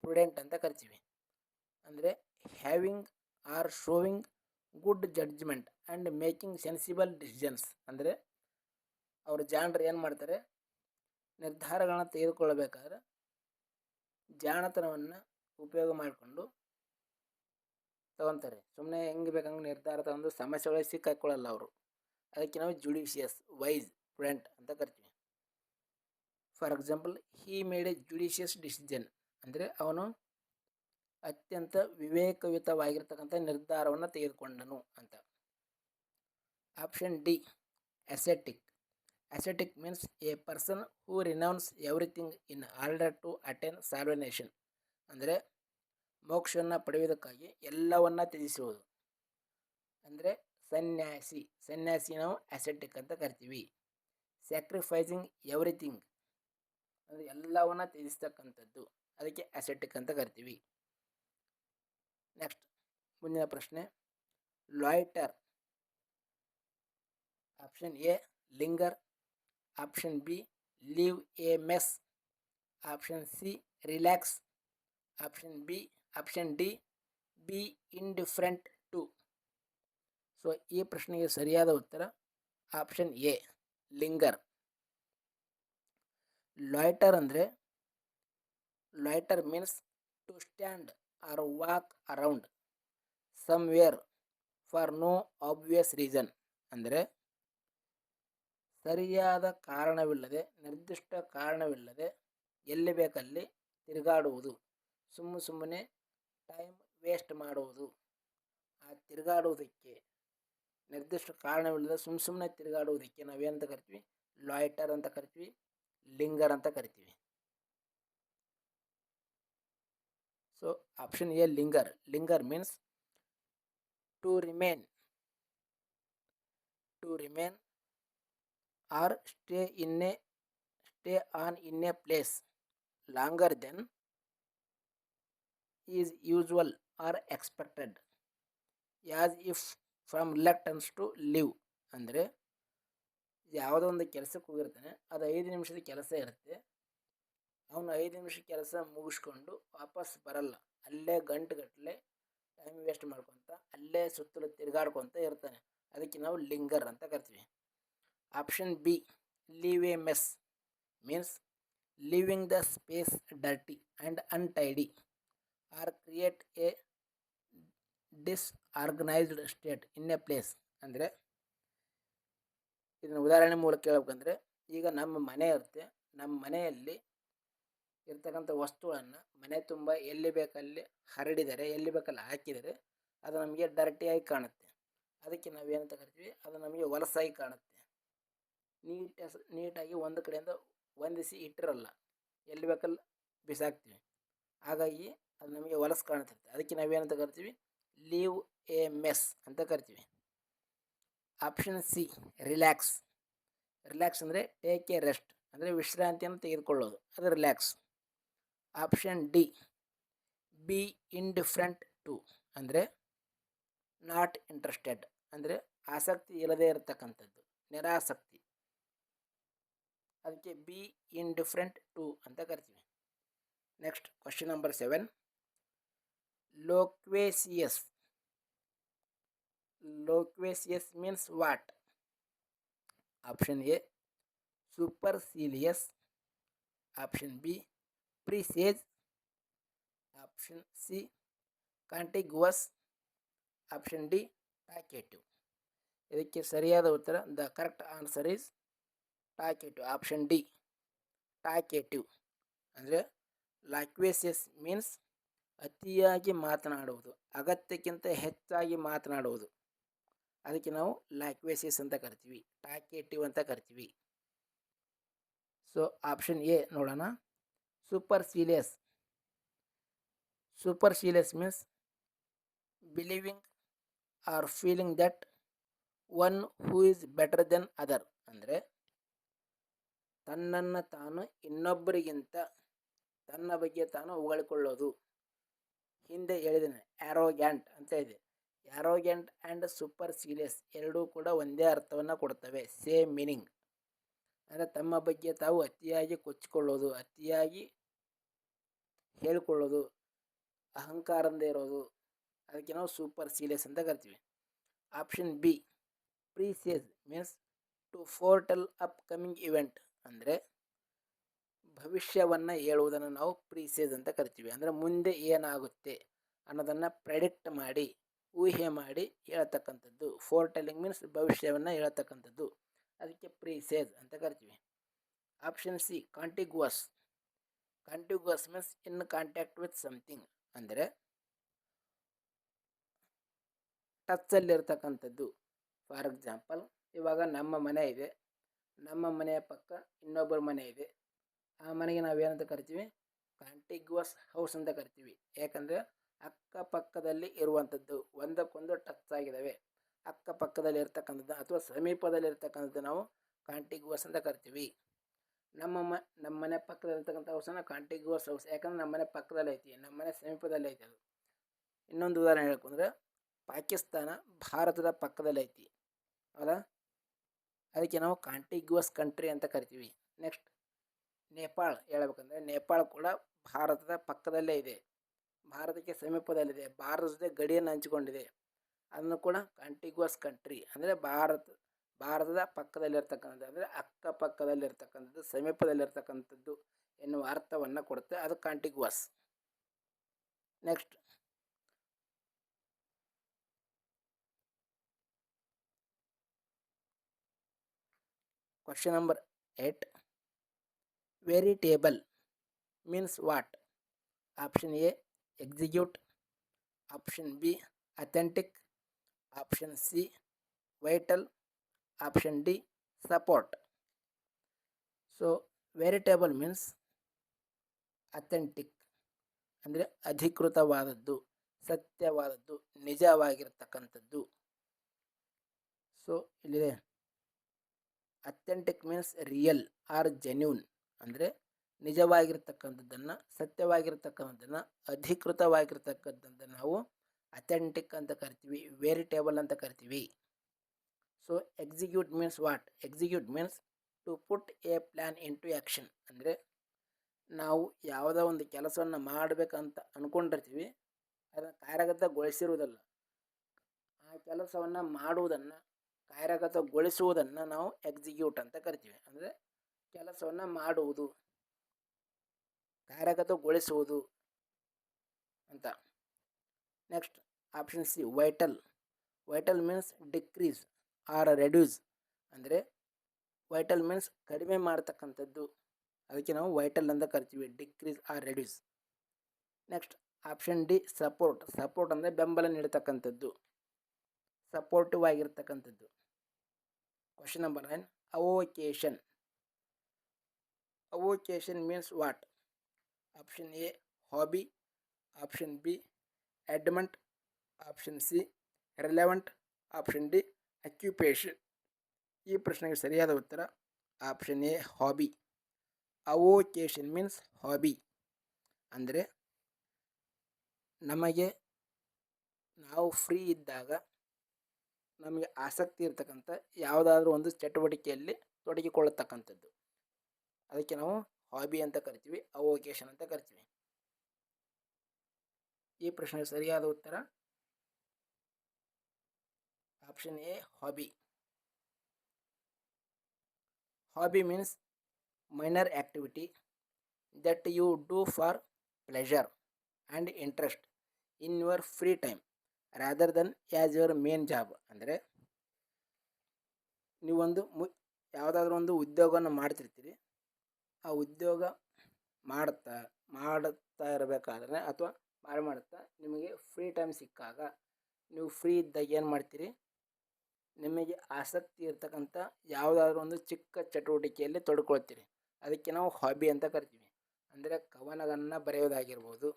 ಪ್ರುಡೆಂಟ್ ಅಂತ ಕರಿತೀವಿ. ಅಂದರೆ having or showing good judgement and making sensible decisions. ಅಂದರೆ ಅವರು ಜಾಣರು ಏನು ಮಾಡ್ತಾರೆ, ನಿರ್ಧಾರಗಳನ್ನ ತೆಗೆದುಕೊಳ್ಳಬೇಕಾದ್ರೆ ಜಾಣತನವನ್ನು ಉಪಯೋಗ ಮಾಡಿಕೊಂಡು ತಗೊತಾರೆ. ಸುಮ್ಮನೆ ಹೆಂಗೆ ಬೇಕಂಗೆ ನಿರ್ಧಾರ ತಗೊಂಡು ಸಮಸ್ಯೆಗಳಿಗೆ ಸಿಕ್ಕಾಕೊಳ್ಳಲ್ಲ ಅವರು. ಅದಕ್ಕೆ ನಾವು ಜುಡಿಷಿಯಸ್, ವೈಸ್, ಪ್ರುಡೆಂಟ್ ಅಂತ ಕರಿತೀವಿ. For example he made a judicious decision ಅಂದರೆ ಅವನು ಅತ್ಯಂತ ವಿವೇಕಯುತವಾಗಿರ್ತಕ್ಕಂಥ ನಿರ್ಧಾರವನ್ನು ತೆಗೆದುಕೊಂಡನು ಅಂತ. Option D ascetic. Ascetic means a person who renounce everything in order to attain salvation ಅಂದರೆ ಮೋಕ್ಷವನ್ನು ಪಡೆಯುವುದಕ್ಕಾಗಿ ಎಲ್ಲವನ್ನ ತ್ಯಜಿಸುವುದು ಅಂದರೆ ಸನ್ಯಾಸಿ. ಸನ್ಯಾಸಿ ನಾವು ಅಸೆಟಿಕ್ ಅಂತ ಕರಿತೀವಿ. ಸ್ಯಾಕ್ರಿಫೈಸಿಂಗ್ ಎವ್ರಿಥಿಂಗ್ ಅಂದರೆ ಎಲ್ಲವನ್ನ ತ್ಯಜಿಸ್ತಕ್ಕಂಥದ್ದು, ಅದಕ್ಕೆ ಅಸೆಟಿಕ್ ಅಂತ ಕರಿತೀವಿ. ನೆಕ್ಸ್ಟ್ ಮುಂದಿನ ಪ್ರಶ್ನೆ, loiter. Option A linger, option B leave a mess, option C relax, option D be indifferent to. So ಈ ಪ್ರಶ್ನೆಗೆ ಸರಿಯಾದ ಉತ್ತರ option A linger. Loiter means to stand or walk around somewhere for no obvious reason ಅಂದರೆ ಸರಿಯಾದ ಕಾರಣವಿಲ್ಲದೆ, ನಿರ್ದಿಷ್ಟ ಕಾರಣವಿಲ್ಲದೆ ಎಲ್ಲಿ ಬೇಕಲ್ಲಿ ತಿರುಗಾಡುವುದು, ಸುಮ್ಮನೆ ಟೈಮ್ ವೇಸ್ಟ್ ಮಾಡುವುದು. ಆ ತಿರುಗಾಡುವುದಕ್ಕೆ ನಿರ್ದಿಷ್ಟ ಕಾರಣವಿಲ್ಲದೆ ಸುಮ್ಮನೆ ತಿರುಗಾಡುವುದಕ್ಕೆ ನಾವೇನಂತ ಕರಿತೀವಿ? ಲಾಯ್ಟರ್ ಅಂತ ಕರಿತೀವಿ, ಲಿಂಗರ್ ಅಂತ ಕರಿತೀವಿ. So option A linger. Linger means to remain or stay on in a place longer than is usual or expected, as if from reluctance to live. ಅಂದರೆ ಯಾವುದೋ ಒಂದು ಕೆಲಸಕ್ಕೆ ಹೋಗಿರ್ತಾನೆ, ಅದು 5 ನಿಮಿಷದ ಕೆಲಸ ಇರುತ್ತೆ, ಅವನು 5 ನಿಮಿಷ ಕೆಲಸ ಮುಗಿಸ್ಕೊಂಡು ವಾಪಸ್ ಬರಲ್ಲ, ಅಲ್ಲೇ ಗಂಟೆಗಟ್ಟಲೆ ಟೈಮ್ ವೇಸ್ಟ್ ಮಾಡ್ಕೊತ ಅಲ್ಲೇ ಸುತ್ತಲೂ ತಿರುಗಾಡ್ಕೊತ ಇರ್ತಾನೆ, ಅದಕ್ಕೆ ನಾವು ಲಿಂಗರ್ ಅಂತ ಕರಿತೀವಿ. Option B leave a mess means leaving the space dirty and untidy or create a disorganized state in a place. ಅಂದರೆ ಇದನ್ನು ಉದಾಹರಣೆ ಮೂಲಕ ಹೇಳ್ಬೇಕಂದ್ರೆ, ಈಗ ನಮ್ಮ ಮನೆ ಇರುತ್ತೆ, ನಮ್ಮ ಮನೆಯಲ್ಲಿ ಇರ್ತಕ್ಕಂಥ ವಸ್ತುಗಳನ್ನು ಮನೆ ತುಂಬ ಎಲ್ಲಿ ಬೇಕಲ್ಲಿ ಹರಡಿದರೆ, ಎಲ್ಲಿ ಬೇಕಲ್ಲಿ ಹಾಕಿದರೆ ಅದು ನಮಗೆ ಡರ್ಟಿಯಾಗಿ ಕಾಣುತ್ತೆ, ಅದಕ್ಕೆ ನಾವೇನಂತ ಕರಿತೀವಿ? ಅದು ನಮಗೆ ಹೊಲಸಾಗಿ ಕಾಣುತ್ತೆ. ನೀಟಾಗಿ ಒಂದು ಕಡೆಯಿಂದ ಹೊಂದಿಸಿ ಇಟ್ಟಿರಲ್ಲ, ಎಲ್ಲಿ ಬೇಕಲ್ಲಿ ಬಿಸಾಕ್ತೀವಿ, ಹಾಗಾಗಿ ಅದು ನಮಗೆ ಹೊಲಸು ಕಾಣ್ತಿರುತ್ತೆ, ಅದಕ್ಕೆ ನಾವೇನಂತ ಕರಿತೀವಿ? ಲೀವ್ ಎ ಮೆಸ್ ಅಂತ ಕರಿತೀವಿ. Option C relax. ರಿಲ್ಯಾಕ್ಸ್ ಅಂದರೆ ಟೇಕ್ ಎ ರೆಸ್ಟ್ ಅಂದರೆ ವಿಶ್ರಾಂತಿಯನ್ನು ತೆಗೆದುಕೊಳ್ಳೋದು, ಅದು relax. Option D be indifferent to ಅಂದರೆ ನಾಟ್ ಇಂಟ್ರೆಸ್ಟೆಡ್ ಅಂದರೆ ಆಸಕ್ತಿ ಇಲ್ಲದೆ ಇರತಕ್ಕಂಥದ್ದು, ನಿರಾಸಕ್ತಿ, ಅದಕ್ಕೆ ಬಿ ಇಂಡಿಫರೆಂಟ್ ಟು ಅಂತ ಕರಿತೀವಿ. Next question number 7, loquacious. Loquacious means what? Option A supercilious, option B presage, option C contiguous, option D talkative. ಇದಕ್ಕೆ ಸರಿಯಾದ ಉತ್ತರ, the correct answer is talkative. Option D talkative ಅಂದರೆ ಲಾಕ್ವೇಸಿಯಸ್ ಮೀನ್ಸ್ ಅತಿಯಾಗಿ ಮಾತನಾಡುವುದು, ಅಗತ್ಯಕ್ಕಿಂತ ಹೆಚ್ಚಾಗಿ ಮಾತನಾಡುವುದು, ಅದಕ್ಕೆ ನಾವು ಲಾಕ್ವೇಸಿಯಸ್ ಅಂತ ಕರಿತೀವಿ, ಟಾಕೇಟಿವ್ ಅಂತ ಕರಿತೀವಿ. ಸೊ ಆಪ್ಷನ್ ಎ ನೋಡೋಣ, supercilious. Supercilious means believing or feeling that one who is better than other ಅಂದರೆ ತನ್ನನ್ನು ತಾನು ಇನ್ನೊಬ್ಬರಿಗಿಂತ ತನ್ನ ಬಗ್ಗೆ ತಾನು ಹೊಗಳಿಕೊಳ್ಳೋದು. ಹಿಂದೆ ಹೇಳಿದ್ದೇನೆ ಆ್ಯರೋಗ್ಯಾಂಟ್ ಅಂತ ಇದೆ. ಆ್ಯರೋಗ್ಯಾಂಟ್ ಆ್ಯಂಡ್ ಸೂಪರ್ಸಿಲಿಯಸ್ ಎರಡೂ ಕೂಡ ಒಂದೇ ಅರ್ಥವನ್ನು ಕೊಡ್ತವೆ, ಸೇಮ್ ಮೀನಿಂಗ್. ಅಂದರೆ ತಮ್ಮ ಬಗ್ಗೆ ತಾವು ಅತಿಯಾಗಿ ಕೊಚ್ಚಿಕೊಳ್ಳೋದು, ಅತಿಯಾಗಿ ಹೇಳಿಕೊಳ್ಳೋದು, ಅಹಂಕಾರದಿಂದ ಇರೋದು, ಅದಕ್ಕೆ ನಾವು ಸೂಪರ್ಸಿಲಿಯಸ್ ಅಂತ ಕರಿತೀವಿ. Option B presage means to foretell upcoming event ಅಂದರೆ ಭವಿಷ್ಯವನ್ನು ಹೇಳುವುದನ್ನು ನಾವು ಪ್ರಿಸೇಜ್ ಅಂತ ಕರಿತೀವಿ. ಅಂದರೆ ಮುಂದೆ ಏನಾಗುತ್ತೆ ಅನ್ನೋದನ್ನು ಪ್ರೆಡಿಕ್ಟ್ ಮಾಡಿ, ಊಹೆ ಮಾಡಿ ಹೇಳ್ತಕ್ಕಂಥದ್ದು. ಫೋರ್ಟೆಲಿಂಗ್ ಮೀನ್ಸ್ ಭವಿಷ್ಯವನ್ನು ಹೇಳ್ತಕ್ಕಂಥದ್ದು, ಅದಕ್ಕೆ ಪ್ರಿಸೇಜ್ ಅಂತ ಕರಿತೀವಿ. Option C contiguous. Contiguous means in contact with something, ಅಂದರೆ ಟಚ್ಚಲ್ಲಿರ್ತಕ್ಕಂಥದ್ದು. ಫಾರ್ ಎಕ್ಸಾಂಪಲ್, ಇವಾಗ ನಮ್ಮ ಮನೆ ಇದೆ, ನಮ್ಮ ಮನೆಯ ಪಕ್ಕ ಇನ್ನೊಬ್ಬರ ಮನೆ ಇದೆ. ಆ ಮನೆಗೆ ನಾವೇನಂತ ಕರಿತೀವಿ? ಕಾಂಟಿಗ್ಯುವಸ್ ಹೌಸ್ ಅಂತ ಕರಿತೀವಿ. ಯಾಕಂದರೆ ಅಕ್ಕಪಕ್ಕದಲ್ಲಿ ಇರುವಂಥದ್ದು, ಒಂದಕ್ಕೊಂದು ಟಚ್ ಆಗಿದ್ದಾವೆ. ಅಕ್ಕಪಕ್ಕದಲ್ಲಿ ಇರ್ತಕ್ಕಂಥದ್ದು ಅಥವಾ ಸಮೀಪದಲ್ಲಿ ಇರ್ತಕ್ಕಂಥದ್ದು ನಾವು ಕಾಂಟಿಗ್ಯುವಸ್ ಅಂತ ಕರಿತೀವಿ. ನಮ್ಮ ಮನೆ ಪಕ್ಕದಲ್ಲಿರ್ತಕ್ಕಂಥ ಹೌಸನ್ನು ಕಾಂಟಿಗ್ಯುವಸ್ ಹೌಸ್, ಯಾಕಂದ್ರೆ ನಮ್ಮ ಮನೆ ಪಕ್ಕದಲ್ಲಿ ಐತಿ, ನಮ್ಮ ಮನೆ ಸಮೀಪದಲ್ಲಿ ಐತಿ. ಅದು ಇನ್ನೊಂದು ಉದಾಹರಣೆ ಹೇಳ್ಕೊಂಡ್ರೆ, ಪಾಕಿಸ್ತಾನ ಭಾರತದ ಪಕ್ಕದಲ್ಲಿ ಐತಿ ಅಲ್ಲ, ಅದಕ್ಕೆ ನಾವು ಕಾಂಟಿಗ್ಯುವಸ್ ಕಂಟ್ರಿ ಅಂತ ಕರಿತೀವಿ. ನೆಕ್ಸ್ಟ್ ನೇಪಾಳ ಹೇಳ್ಬೇಕಂದ್ರೆ, ನೇಪಾಳ ಕೂಡ ಭಾರತದ ಪಕ್ಕದಲ್ಲೇ ಇದೆ, ಭಾರತಕ್ಕೆ ಸಮೀಪದಲ್ಲಿದೆ, ಭಾರತದ ಗಡಿಯನ್ನು ಹಂಚಿಕೊಂಡಿದೆ. ಅದನ್ನು ಕೂಡ ಕಾಂಟಿಗ್ಯುವಸ್ ಕಂಟ್ರಿ ಅಂದರೆ ಭಾರತದ ಪಕ್ಕದಲ್ಲಿರ್ತಕ್ಕಂಥದ್ದು, ಅಂದರೆ ಅಕ್ಕಪಕ್ಕದಲ್ಲಿರ್ತಕ್ಕಂಥದ್ದು, ಸಮೀಪದಲ್ಲಿರ್ತಕ್ಕಂಥದ್ದು ಎನ್ನುವ ಅರ್ಥವನ್ನು ಕೊಡುತ್ತೆ. ಅದು ಕಾಂಟಿಗ್ಯುವಸ್. Next question number 8. Veritable means what? Option A execute, option B authentic, option C vital, option D support. So veritable means authentic, ಅಂದರೆ ಅಧಿಕೃತವಾದದ್ದು, ಸತ್ಯವಾದದ್ದು, ನಿಜವಾಗಿರ್ತಕ್ಕಂಥದ್ದು. ಸೊ ಇಲ್ಲಿದೆ authentic means real or genuine, ಅಂದರೆ ನಿಜವಾಗಿರ್ತಕ್ಕಂಥದ್ದನ್ನು, ಸತ್ಯವಾಗಿರ್ತಕ್ಕಂಥದ್ದನ್ನು, ಅಧಿಕೃತವಾಗಿರ್ತಕ್ಕಂಥದ್ದನ್ನು ನಾವು ಅಥೆಂಟಿಕ್ ಅಂತ ಕರಿತೀವಿ, ವೇರಿಟೇಬಲ್ ಅಂತ ಕರಿತೀವಿ. So execute means what? Execute means to put a plan into action, ಅಂದರೆ ನಾವು ಯಾವುದೋ ಒಂದು ಕೆಲಸವನ್ನು ಮಾಡಬೇಕಂತ ಅಂದ್ಕೊಂಡಿರ್ತೀವಿ, ಅದನ್ನು ಕಾರ್ಯಗತಗೊಳಿಸಿರುವುದಲ್ಲ, ಆ ಕೆಲಸವನ್ನು ಮಾಡುವುದನ್ನು, ಕಾರ್ಯಗತಗೊಳಿಸುವುದನ್ನು ನಾವು ಎಕ್ಸಿಕ್ಯೂಟ್ ಅಂತ ಕರಿತೀವಿ. ಅಂದರೆ ಕೆಲಸವನ್ನು ಮಾಡುವುದು, ಕಾರ್ಯಗತಗೊಳಿಸುವುದು ಅಂತ. Next option C vital. Vital means decrease or reduce, ಅಂದರೆ ವೈಟಲ್ ಮೀನ್ಸ್ ಕಡಿಮೆ ಮಾಡ್ತಕ್ಕಂಥದ್ದು, ಅದಕ್ಕೆ ನಾವು ವೈಟಲ್ ಅಂತ ಕರಿತೀವಿ, decrease or reduce. Next option D support. Support ಅಂದರೆ ಬೆಂಬಲ ನೀಡತಕ್ಕಂಥದ್ದು, ಸಪೋರ್ಟಿವ್ ಆಗಿರ್ತಕ್ಕಂಥದ್ದು. Question number 9. Avocation. Avocation means what? Option A hobby, option B adamant, option C relevant, option D occupation. ಈ ಪ್ರಶ್ನೆಗೆ ಸರಿಯಾದ ಉತ್ತರ option A hobby. Avocation means hobby, ಅಂದರೆ ನಾವು ಫ್ರೀ ಇದ್ದಾಗ ನಮಗೆ ಆಸಕ್ತಿ ಇರ್ತಕ್ಕಂಥ ಯಾವುದಾದ್ರೂ ಒಂದು ಚಟುವಟಿಕೆಯಲ್ಲಿ ತೊಡಗಿಕೊಳ್ಳತಕ್ಕಂಥದ್ದು, ಅದಕ್ಕೆ ನಾವು ಹಾಬಿ ಅಂತ ಕರಿತೀವಿ, ಅವೋಕೇಶನ್ ಅಂತ ಕರಿತೀವಿ. ಈ ಪ್ರಶ್ನೆಗೆ ಸರಿಯಾದ ಉತ್ತರ option A hobby. Hobby means minor activity that you do for pleasure and interest in your free time rather than as your main job. ಅಂದರೆ ನೀವೊಂದು ಯಾವುದಾದ್ರೂ ಒಂದು ಉದ್ಯೋಗವನ್ನು ಮಾಡ್ತಿರ್ತೀರಿ, ಆ ಉದ್ಯೋಗ ಮಾಡುತ್ತಾ ಇರಬೇಕಾದ್ರೆ ಅಥವಾ ಮಾಡುತ್ತಾ ನಿಮಗೆ ಫ್ರೀ ಟೈಮ್ ಸಿಕ್ಕಾಗ, ನೀವು ಫ್ರೀ ಇದ್ದಾಗ ಏನು ಮಾಡ್ತೀರಿ? ನಿಮಗೆ ಆಸಕ್ತಿ ಇರ್ತಕ್ಕಂಥ ಯಾವುದಾದ್ರೂ ಒಂದು ಚಿಕ್ಕ ಚಟುವಟಿಕೆಯಲ್ಲಿ ತೊಡ್ಕೊಳ್ತೀರಿ, ಅದಕ್ಕೆ ನಾವು ಹಾಬಿ ಅಂತ ಕರಿತೀವಿ. ಅಂದರೆ ಕವನಗಳನ್ನು ಬರೆಯೋದಾಗಿರ್ಬೋದು,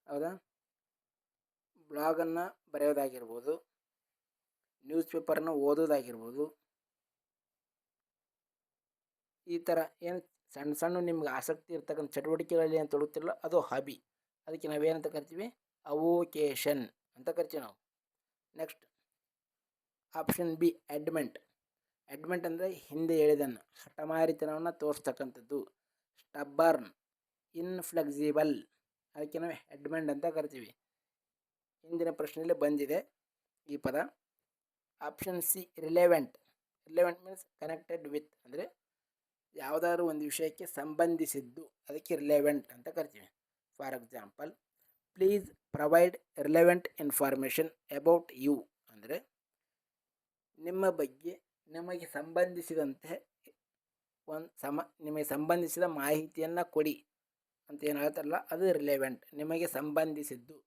ಹೌದಾ, ಬ್ಲಾಗನ್ನು ಬರೆಯೋದಾಗಿರ್ಬೋದು, ನ್ಯೂಸ್ ಪೇಪರನ್ನು ಓದೋದಾಗಿರ್ಬೋದು, ಈ ಥರ ಏನು ಸಣ್ಣ ಸಣ್ಣ ನಿಮ್ಗೆ ಆಸಕ್ತಿ ಇರ್ತಕ್ಕಂಥ ಚಟುವಟಿಕೆಗಳಲ್ಲಿ ಏನು ತೊಡಗುತ್ತಿರಲ್ಲ, ಅದು ಹಾಬಿ. ಅದಕ್ಕೆ ನಾವೇನಂತ ಕರಿತೀವಿ? ಅವೋಕೇಶನ್ ಅಂತ ಕರಿತೀವಿ ನಾವು. Next option B admit. Adamant ಅಂದರೆ ಹಿಂದೆ ಹೇಳಿದನ್ನು, ಹಠಮಾರಿತನವನ್ನು ತೋರಿಸ್ತಕ್ಕಂಥದ್ದು, ಸ್ಟಬ್ಬರ್ನ್, ಇನ್ಫ್ಲೆಕ್ಸಿಬಲ್, ಅದಕ್ಕೆ ನಾವು ಅಡ್ಮೆಂಟ್ ಅಂತ ಕರಿತೀವಿ. ಹಿಂದಿನ ಪ್ರಶ್ನೆಯಲ್ಲಿ ಬಂದಿದೆ ಈ ಪದ. Option C relevant. Relevant means connected with, ಅಂದರೆ ಯಾವುದಾದ್ರೂ ಒಂದು ವಿಷಯಕ್ಕೆ ಸಂಬಂಧಿಸಿದ್ದು, ಅದಕ್ಕೆ ರಿಲೆವೆಂಟ್ ಅಂತ ಕರಿತೀವಿ. For example, please provide relevant information about you, ಅಂದರೆ ನಿಮ್ಮ ಬಗ್ಗೆ ನಿಮಗೆ ಸಂಬಂಧಿಸಿದಂತೆ ನಿಮಗೆ ಸಂಬಂಧಿಸಿದ ಮಾಹಿತಿಯನ್ನು ಕೊಡಿ ಅಂತ ಏನು ಹೇಳ್ತಾರಲ್ಲ ಅದು ರಿಲೆವೆಂಟ್. ನಿಮಗೆ ಸಂಬಂಧಿಸಿದ್ದು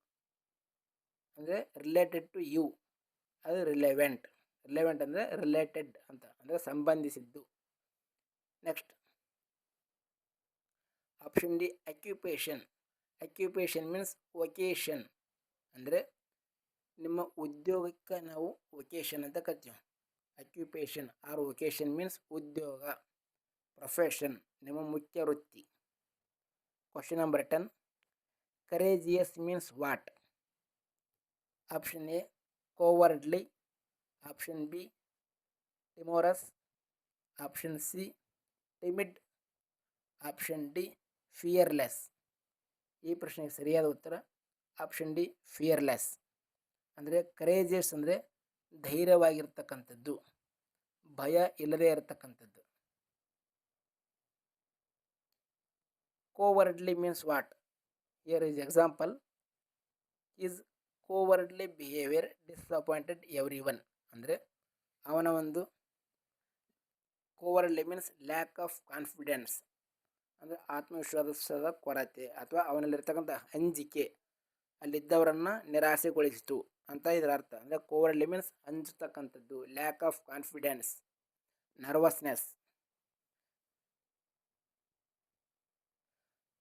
ಅಂದರೆ ರಿಲೇಟೆಡ್ ಟು ಯು, ಅದು ರಿಲೆವೆಂಟ್. ರಿಲೆವೆಂಟ್ ಅಂದರೆ ರಿಲೇಟೆಡ್ ಅಂತ ಅಂದರೆ ಸಂಬಂಧಿಸಿದ್ದು. Next option D occupation. Occupation means vocation, ಅಂದರೆ ನಿಮ್ಮ ಉದ್ಯೋಗಕ್ಕೆ ನಾವು ವೊಕೇಶನ್ ಅಂತ ಕರಿತೀವಿ. ಅಕ್ಯುಪೇಷನ್ ಆರ್ ವೊಕೇಶನ್ ಮೀನ್ಸ್ ಉದ್ಯೋಗ, ಪ್ರೊಫೆಷನ್, ನಿಮ್ಮ ಮುಖ್ಯ ವೃತ್ತಿ. Question number 10, courageous means what? Option A cowardly, option B timorous, option C timid, option D fearless. ಈ ಪ್ರಶ್ನೆಗೆ ಸರಿಯಾದ ಉತ್ತರ ಆಪ್ಷನ್ ಡಿ ಫಿಯರ್ಲೆಸ್. ಅಂದರೆ ಕರೇಜಿಯಸ್ ಅಂದರೆ ಧೈರ್ಯವಾಗಿರ್ತಕ್ಕಂಥದ್ದು, ಭಯ ಇಲ್ಲದೇ ಇರತಕ್ಕಂಥದ್ದು. ಕೋವರ್ಡ್ಲಿ means what? Here is example. Is cowardly behaviour disappointed every one. ಅಂದರೆ ಅವನ ಒಂದು cowardly means lack of confidence, ಅಂದರೆ ಆತ್ಮವಿಶ್ವಾಸದ ಕೊರತೆ ಅಥವಾ ಅವನಲ್ಲಿರ್ತಕ್ಕಂಥ ಅಂಜಿಕೆ ಅಲ್ಲಿದ್ದವರನ್ನು ನಿರಾಸೆಗೊಳಿಸಿತು ಅಂತ ಇದರ ಅರ್ಥ. ಅಂದರೆ ಕೋವರ್ಡ್ಲಿ ಮೀನ್ಸ್ ಅಂಜತಕ್ಕಂಥದ್ದು, lack of confidence, nervousness.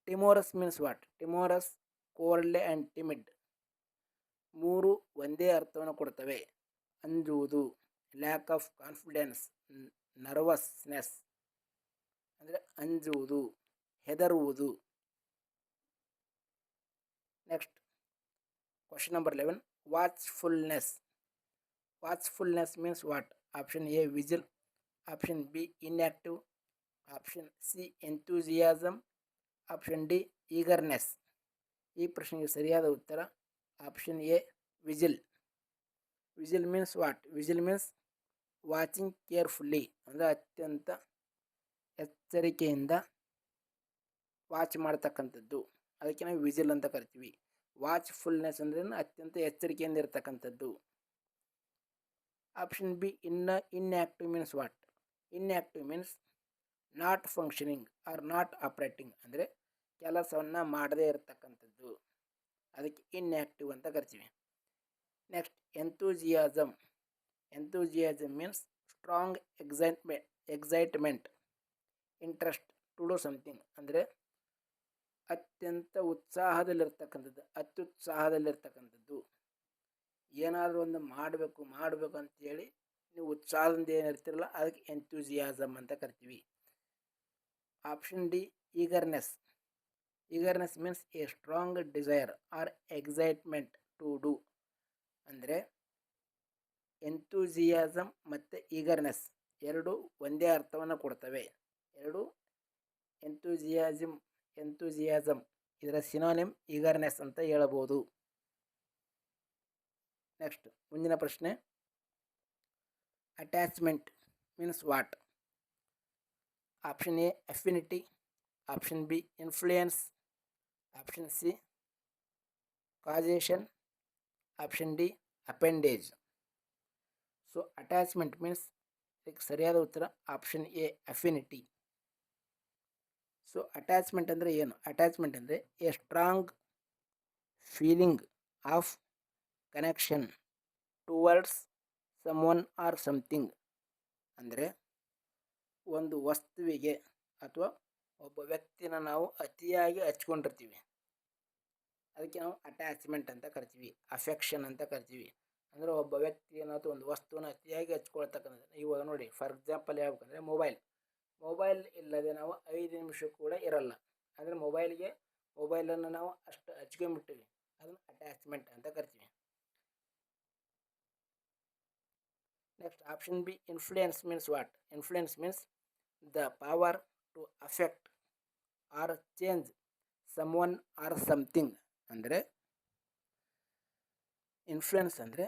Timorous means what? Timorous, cowardly and timid ಮೂರು ಒಂದೇ ಅರ್ಥವನ್ನು ಕೊಡ್ತವೆ. ಅಂಜುವುದು, ಲ್ಯಾಕ್ ಆಫ್ ಕಾನ್ಫಿಡೆನ್ಸ್, ನರ್ವಸ್ನೆಸ್ ಅಂದರೆ ಅಂಜುವುದು, ಹೆದರುವುದು. Next question number 11, watchfulness. Watchfulness means what? Option A vigil, option B inactive, option C enthusiasm, option D eagerness. ಈ ಪ್ರಶ್ನೆಗೆ ಸರಿಯಾದ ಉತ್ತರ option A vigil. Vigil means what? Vigil means watching carefully, ಅಂದರೆ ಅತ್ಯಂತ ಎಚ್ಚರಿಕೆಯಿಂದ ವಾಚ್ ಮಾಡ್ತಕ್ಕಂಥದ್ದು, ಅದಕ್ಕೆ ನಾವು ವಿಜಿಲ್ ಅಂತ ಕರಿತೀವಿ. ವಾಚ್ಫುಲ್ನೆಸ್ ಅಂದರೆ ಅತ್ಯಂತ ಎಚ್ಚರಿಕೆಯಿಂದ ಇರತಕ್ಕಂಥದ್ದು. Option B inactive means what? Inactive means not functioning or not operating, ಅಂದರೆ ಕೆಲಸವನ್ನು ಮಾಡದೇ ಇರತಕ್ಕಂಥದ್ದು, ಅದಕ್ಕೆ ಇನ್ಆಕ್ಟಿವ್ ಅಂತ ಕರಿತೀವಿ. Next enthusiasm. Enthusiasm means strong excitement, interest to do something, ಅಂದರೆ ಅತ್ಯಂತ ಉತ್ಸಾಹದಲ್ಲಿರ್ತಕ್ಕಂಥದ್ದು, ಅತ್ಯುತ್ಸಾಹದಲ್ಲಿರ್ತಕ್ಕಂಥದ್ದು. ಏನಾದರೂ ಒಂದು ಮಾಡಬೇಕು ಅಂತೇಳಿ ನೀವು ಉತ್ಸಾಹದಿಂದ ಏನಿರ್ತಿರಲ್ಲ ಅದಕ್ಕೆ ಎಂಥೂಸಿಯಾಸಮ್ ಅಂತ ಕರಿತೀವಿ. Option D eagerness. Eagerness means a strong desire or excitement to do, ಅಂದರೆ ಎಂಥೂಸಿಯಾಸಮ್ ಮತ್ತು ಈಗರ್ನೆಸ್ ಎರಡು ಒಂದೇ ಅರ್ಥವನ್ನು ಕೊಡ್ತವೆ. ಎರಡು ಎಂಥೂಸಿಯಾಸಮ್ ಇದರ ಸಿನೋನಿಮ್ ಈಗರ್ನೆಸ್ ಅಂತ ಹೇಳಬಹುದು. ನೆಕ್ಸ್ಟ್ ಮುಂದಿನ ಪ್ರಶ್ನೆ, attachment means what? Option A affinity, option B influence, option C causation, option D appendage. So attachment means ಇದಕ್ಕೆ ಸರಿಯಾದ ಉತ್ತರ option A affinity. So attachment ಅಂದರೆ ಏನು? ಅಟ್ಯಾಚ್ಮೆಂಟ್ ಅಂದರೆ a strong feeling of connection towards someone or something, ಅಂದರೆ ಒಂದು ವಸ್ತುವಿಗೆ ಅಥವಾ ಒಬ್ಬ ವ್ಯಕ್ತಿನ ನಾವು ಅತಿಯಾಗಿ ಹಚ್ಕೊಂಡಿರ್ತೀವಿ, ಅದಕ್ಕೆ ನಾವು ಅಟ್ಯಾಚ್ಮೆಂಟ್ ಅಂತ ಕರಿತೀವಿ, ಅಫೆಕ್ಷನ್ ಅಂತ ಕರಿತೀವಿ. ಅಂದರೆ ಒಬ್ಬ ವ್ಯಕ್ತಿಯನ್ನು ಅಥವಾ ಒಂದು ವಸ್ತುವನ್ನು ಅತಿಯಾಗಿ ಹಚ್ಕೊಳ್ತಕ್ಕಂಥದ್ದು. ಇವಾಗ ನೋಡಿ, ಫಾರ್ ಎಕ್ಸಾಂಪಲ್ ಹೇಳ್ಬೇಕಂದ್ರೆ ಮೊಬೈಲ್ ಇಲ್ಲದೆ ನಾವು 5 ನಿಮಿಷ ಕೂಡ ಇರಲ್ಲ, ಅಂದರೆ ಮೊಬೈಲನ್ನು ನಾವು ಅಷ್ಟು ಹಚ್ಕೊಂಡ್ಬಿಟ್ಟಿವಿ, ಅದನ್ನು ಅಟ್ಯಾಚ್ಮೆಂಟ್ ಅಂತ ಕರಿತೀವಿ. Next option B influence means what? Influence means the power to affect or change someone or something, ಅಂದರೆ ಇನ್ಫ್ಲುಯೆನ್ಸ್ ಅಂದರೆ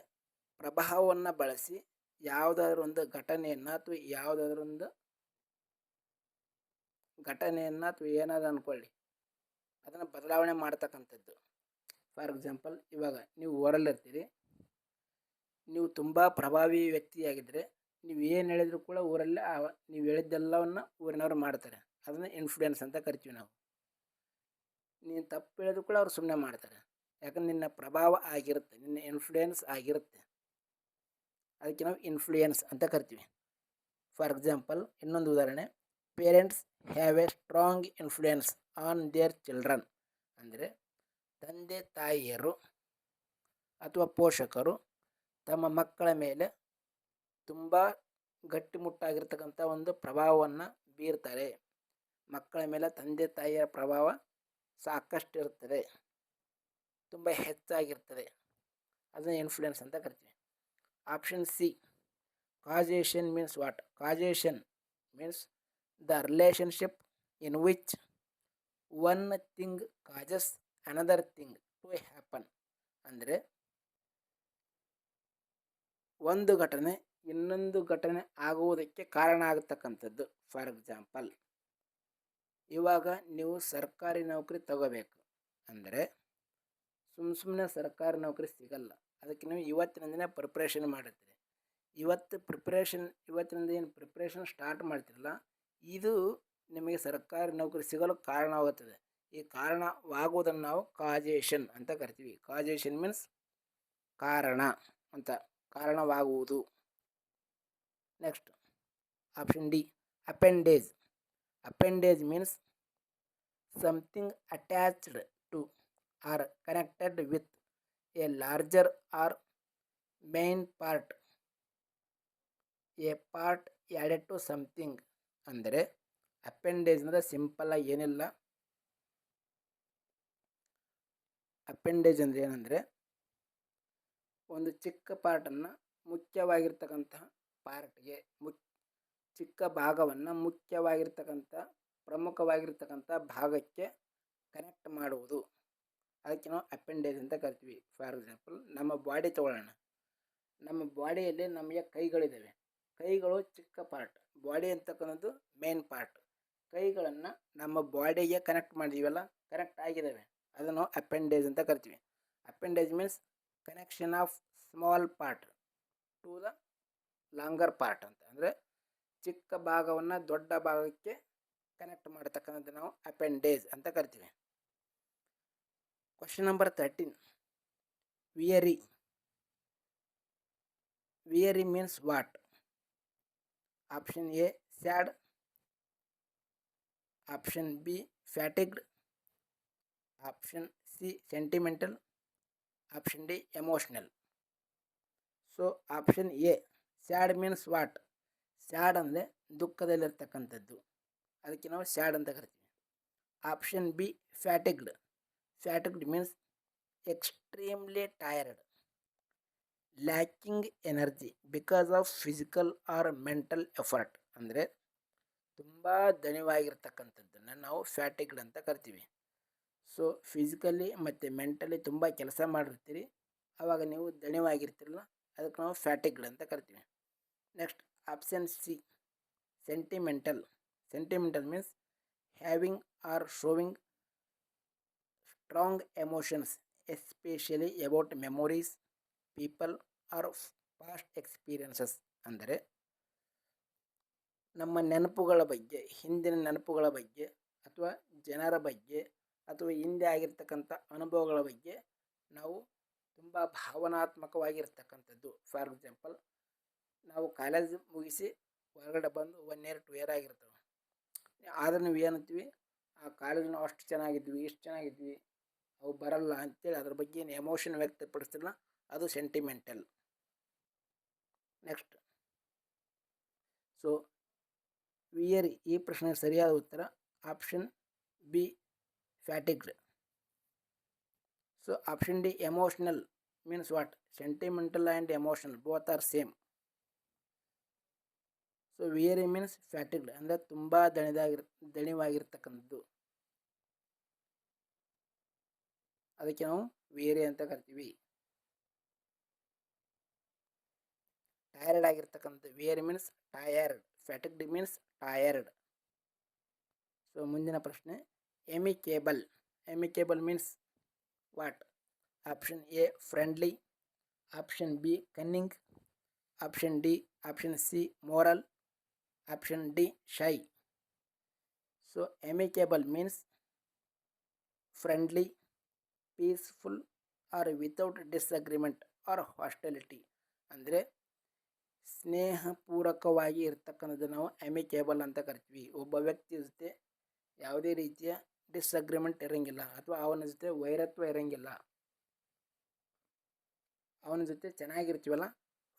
ಪ್ರಭಾವವನ್ನು ಬಳಸಿ ಯಾವುದಾದ್ರೂ ಒಂದು ಘಟನೆಯನ್ನು ಅಥವಾ ಏನಾದರೂ ಅಂದ್ಕೊಳ್ಳಿ ಅದನ್ನು ಬದಲಾವಣೆ ಮಾಡ್ತಕ್ಕಂಥದ್ದು. ಫಾರ್ ಎಕ್ಸಾಂಪಲ್, ಇವಾಗ ನೀವು ಊರಲ್ಲಿರ್ತೀರಿ, ನೀವು ತುಂಬ ಪ್ರಭಾವಿ ವ್ಯಕ್ತಿಯಾಗಿದ್ದರೆ ನೀವು ಏನು ಹೇಳಿದ್ರು ಕೂಡ ಊರಲ್ಲಿ ನೀವು ಹೇಳಿದ್ದೆಲ್ಲವನ್ನು ಊರಿನವರು ಮಾಡ್ತಾರೆ. ಅದನ್ನು ಇನ್ಫ್ಲೂಯೆನ್ಸ್ ಅಂತ ಕರಿತೀವಿ ನಾವು. ನೀನು ತಪ್ಪು ಹೇಳಿದ್ರು ಕೂಡ ಅವ್ರು ಸುಮ್ಮನೆ ಮಾಡ್ತಾರೆ. ಯಾಕಂದ್ರೆ ನಿನ್ನ ಪ್ರಭಾವ ಆಗಿರುತ್ತೆ, ನಿನ್ನ ಇನ್ಫ್ಲೂಯೆನ್ಸ್ ಆಗಿರುತ್ತೆ. ಅದಕ್ಕೆ ನಾವು ಇನ್ಫ್ಲೂಯೆನ್ಸ್ ಅಂತ ಕರಿತೀವಿ. ಫಾರ್ ಎಕ್ಸಾಂಪಲ್, ಇನ್ನೊಂದು ಉದಾಹರಣೆ, parents have A strong influence on there children. ಅಂದರೆ ತಂದೆ ತಾಯಿಯರು ಅಥವಾ ಪೋಷಕರು ತಮ್ಮ ಮಕ್ಕಳ ಮೇಲೆ ತುಂಬ ಗಟ್ಟಿಮುಟ್ಟಾಗಿರ್ತಕ್ಕಂಥ ಒಂದು ಪ್ರಭಾವವನ್ನು ಬೀರ್ತಾರೆ. ಮಕ್ಕಳ ಮೇಲೆ ತಂದೆ ತಾಯಿಯ ಪ್ರಭಾವ ಸಾಕಷ್ಟು ಇರ್ತದೆ, ತುಂಬ ಹೆಚ್ಚಾಗಿರ್ತದೆ. ಅದನ್ನು ಇನ್ಫ್ಲೂಯೆನ್ಸ್ ಅಂತ ಕರಿತೀವಿ. Option C, causation means what? Causation means the relationship in which one thing causes another thing to happen. ಅಂದರೆ ಒಂದು ಘಟನೆ ಇನ್ನೊಂದು ಘಟನೆ ಆಗುವುದಕ್ಕೆ ಕಾರಣ ಆಗತಕ್ಕಂಥದ್ದು. ಫಾರ್ ಎಕ್ಸಾಂಪಲ್, ಇವಾಗ ನೀವು ಸರ್ಕಾರಿ ನೌಕರಿ ತಗೋಬೇಕು ಅಂದರೆ ಸುಮ್ಮನೆ ಸರ್ಕಾರಿ ನೌಕರಿ ಸಿಗಲ್ಲ. ಅದಕ್ಕೆ ನೀವು ಇವತ್ತಿನ ದಿನ ಪ್ರಿಪ್ರೇಷನ್ ಮಾಡುತ್ತೀರಿ. ಇವತ್ತಿನಿಂದ ಏನು ಪ್ರಿಪ್ರೇಷನ್ ಸ್ಟಾರ್ಟ್ ಮಾಡ್ತಿರಲ್ಲ, ಇದು ನಿಮಗೆ ಸರ್ಕಾರಿ ನೌಕರಿ ಸಿಗಲು ಕಾರಣವಾಗುತ್ತದೆ. ಈ ಕಾರಣವಾಗುವುದನ್ನು ನಾವು ಕಾಜೇಷನ್ ಅಂತ ಕರಿತೀವಿ. ಕಾಜೇಷನ್ ಮೀನ್ಸ್ ಕಾರಣ ಅಂತ, ಕಾರಣವಾಗುವುದು. Next option D, appendage. Appendage means something attached to or connected with a larger or main part. A part added to something. ಅಂದರೆ ಅಪೆಂಡೇಜ್ ಅಂದರೆ ಸಿಂಪಲ್ಲಾಗಿ ಏನಿಲ್ಲ. ಅಪೆಂಡೇಜ್ ಅಂದರೆ ಏನಂದರೆ ಒಂದು ಚಿಕ್ಕ ಪಾರ್ಟನ್ನು ಮುಖ್ಯವಾಗಿರ್ತಕ್ಕಂತಹ ಪಾರ್ಟ್ಗೆ, ಚಿಕ್ಕ ಭಾಗವನ್ನು ಮುಖ್ಯವಾಗಿರ್ತಕ್ಕಂಥ ಪ್ರಮುಖವಾಗಿರ್ತಕ್ಕಂಥ ಭಾಗಕ್ಕೆ ಕನೆಕ್ಟ್ ಮಾಡುವುದು. ಅದಕ್ಕೆ ನಾವು ಅಪೆಂಡೇಜ್ ಅಂತ ಕರಿತೀವಿ. ಫಾರ್ ಎಕ್ಸಾಂಪಲ್, ನಮ್ಮ ಬಾಡಿ ತಗೊಳ್ಳೋಣ. ನಮ್ಮ ಬಾಡಿಯಲ್ಲಿ ನಮಗೆ ಕೈಗಳಿದ್ದಾವೆ. ಕೈಗಳು ಚಿಕ್ಕ ಪಾರ್ಟ್, ಬಾಡಿ ಅಂತಕ್ಕನ್ನೋದು ಮೇನ್ ಪಾರ್ಟ್. ಕೈಗಳನ್ನು ನಮ್ಮ ಬಾಡಿಗೆ ಕನೆಕ್ಟ್ ಮಾಡಿದ್ದೀವಲ್ಲ, ಕನೆಕ್ಟ್ ಆಗಿದ್ದಾವೆ, ಅದನ್ನು ಅಪೆಂಡೇಜ್ ಅಂತ ಕರಿತೀವಿ. Appendage means connection of small part to the longer part ಅಂತ. ಅಂದರೆ ಚಿಕ್ಕ ಭಾಗವನ್ನು ದೊಡ್ಡ ಭಾಗಕ್ಕೆ ಕನೆಕ್ಟ್ ಮಾಡತಕ್ಕಂಥದ್ದು ನಾವು ಅಪೆಂಡೇಜ್ ಅಂತ ಕರಿತೀವಿ. Question number 13, weary. Weary means what? Option A sad, option B fatigued, option C sentimental, option D emotional. So option A sad means what? Sad ಅಂದರೆ ದುಃಖದಲ್ಲಿರ್ತಕ್ಕಂಥದ್ದು, ಅದಕ್ಕೆ ನಾವು ಸ್ಯಾಡ್ ಅಂತ ಕರಿತೀವಿ. Option B fatigued. Fatigued means extremely tired, lacking energy because of physical or mental effort. ಅಂದರೆ ತುಂಬ ದಣಿವಾಗಿರ್ತಕ್ಕಂಥದ್ದನ್ನು ನಾವು fatigued ಅಂತ ಕರಿತೀವಿ. ಸೊ ಫಿಸಿಕಲಿ ಮತ್ತು ಮೆಂಟಲಿ ತುಂಬ ಕೆಲಸ ಮಾಡಿರ್ತೀರಿ, ಆವಾಗ ನೀವು ದಣಿವಾಗಿರ್ತಿರಲ್ಲ, ಅದಕ್ಕೆ ನಾವು ಫ್ಯಾಟಿಗ್ಡ್ ಅಂತ ಕರಿತೀವಿ. Next option C sentimental. Sentimental means having or showing strong emotions especially about memories, people or past experiences. ಅಂದರೆ ನಮ್ಮ ನೆನಪುಗಳ ಬಗ್ಗೆ, ಹಿಂದಿನ ನೆನಪುಗಳ ಬಗ್ಗೆ, ಅಥವಾ ಜನರ ಬಗ್ಗೆ, ಅಥವಾ ಹಿಂದೆ ಆಗಿರ್ತಕ್ಕಂಥ ಅನುಭವಗಳ ಬಗ್ಗೆ ನಾವು ತುಂಬ ಭಾವನಾತ್ಮಕವಾಗಿರ್ತಕ್ಕಂಥದ್ದು. ಫಾರ್ ಎಕ್ಸಾಂಪಲ್, ನಾವು ಕಾಲೇಜ್ ಮುಗಿಸಿ ಹೊರಗಡೆ ಬಂದು 1 year 2 year ಆಗಿರ್ತವೆ, ಆದರೆ ನಾವು ಏನಂತೀವಿ, ಆ ಕಾಲೇಜ್ ನಾವು ಅಷ್ಟು ಚೆನ್ನಾಗಿದ್ವಿ, ಇಷ್ಟು ಚೆನ್ನಾಗಿದ್ವಿ, ಅವು ಬರಲ್ಲ ಅಂತೇಳಿ ಅದ್ರ ಬಗ್ಗೆ ಏನು ಎಮೋಷನ್ ವ್ಯಕ್ತಪಡಿಸ್ತಿಲ್ಲ, ಅದು ಸೆಂಟಿಮೆಂಟಲ್. ನೆಕ್ಸ್ಟ್, ಸೊ ವಿಯರಿ, ಈ ಪ್ರಶ್ನೆಗೆ ಸರಿಯಾದ ಉತ್ತರ option B fatigued. So option D emotional means what? Sentimental and emotional both are same. So weary means fatigued, ಅಂದರೆ ತುಂಬ ದಣಿವಾಗಿರ್ತಕ್ಕಂಥದ್ದು, ಅದಕ್ಕೆ ನಾವು ವಿಯರಿ ಅಂತ ಕರಿತೀವಿ. ಟಯರ್ಡ್ ಆಗಿರ್ತಕ್ಕಂಥ, weary means tired, fatigued means tired. So ಮುಂದಿನ ಪ್ರಶ್ನೆ, amicable. Amicable means what? Option A friendly, option B cunning, option D Option C, moral. Option D, shy. So amicable means friendly, peaceful, or without disagreement or hostility. ಅಂದರೆ ಸ್ನೇಹಪೂರ್ವಕವಾಗಿ ಇರ್ತಕ್ಕಂಥದ್ದು ನಾವು ಅಮಿಕೇಬಲ್ ಅಂತ ಕರಿತೀವಿ. ಒಬ್ಬ ವ್ಯಕ್ತಿ ಜೊತೆ ಯಾವುದೇ ರೀತಿಯ ಡಿಸ್ಅಗ್ರಿಮೆಂಟ್ ಇರೋಂಗಿಲ್ಲ ಅಥವಾ ಅವನ ಜೊತೆ ವೈರತ್ವ ಇರೋಂಗಿಲ್ಲ, ಅವನ ಜೊತೆ ಚೆನ್ನಾಗಿರ್ತೀವಲ್ಲ,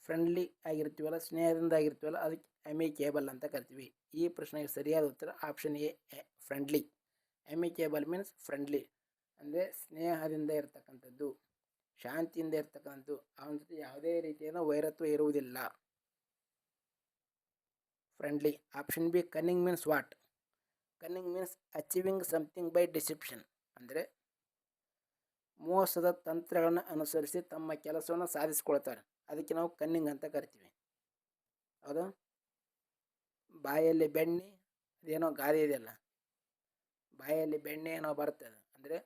ಫ್ರೆಂಡ್ಲಿ ಆಗಿರ್ತೀವಲ್ಲ, ಸ್ನೇಹದಿಂದ ಆಗಿರ್ತೀವಲ್ಲ, ಅದಕ್ಕೆ ಅಮಿಕೇಬಲ್ ಅಂತ ಕರಿತೀವಿ. ಈ ಪ್ರಶ್ನೆಗೆ ಸರಿಯಾದ ಉತ್ತರ option A, friendly. Amicable means friendly ಅಂದರೆ ಸ್ನೇಹದಿಂದ ಇರ್ತಕ್ಕಂಥದ್ದು, ಶಾಂತಿಯಿಂದ ಇರ್ತಕ್ಕಂಥದ್ದು, ಅವನ ಜೊತೆ ಯಾವುದೇ ರೀತಿಯ ವೈರತ್ವ ಇರುವುದಿಲ್ಲ. Friendly. Option B, cunning means what? Cunning means achieving something by deception, ಅಂದರೆ ಮೋಸದ ತಂತ್ರಗಳನ್ನು ಅನುಸರಿಸಿ ತಮ್ಮ ಕೆಲಸವನ್ನು ಸಾಧಿಸ್ಕೊಳ್ತಾರೆ, ಅದಕ್ಕೆ ನಾವು ಕನ್ನಿಂಗ್ ಅಂತ ಕರಿತೀವಿ. ಹೌದಾ? ಬಾಯಲ್ಲಿ ಬೆಣ್ಣೆ ಅದೇನೋ ಗಾದೆ ಇದೆಯಲ್ಲ, ಬಾಯಲ್ಲಿ ಬೆಣ್ಣೆ ಏನೋ ಬರ್ತದೆ, ಅಂದರೆ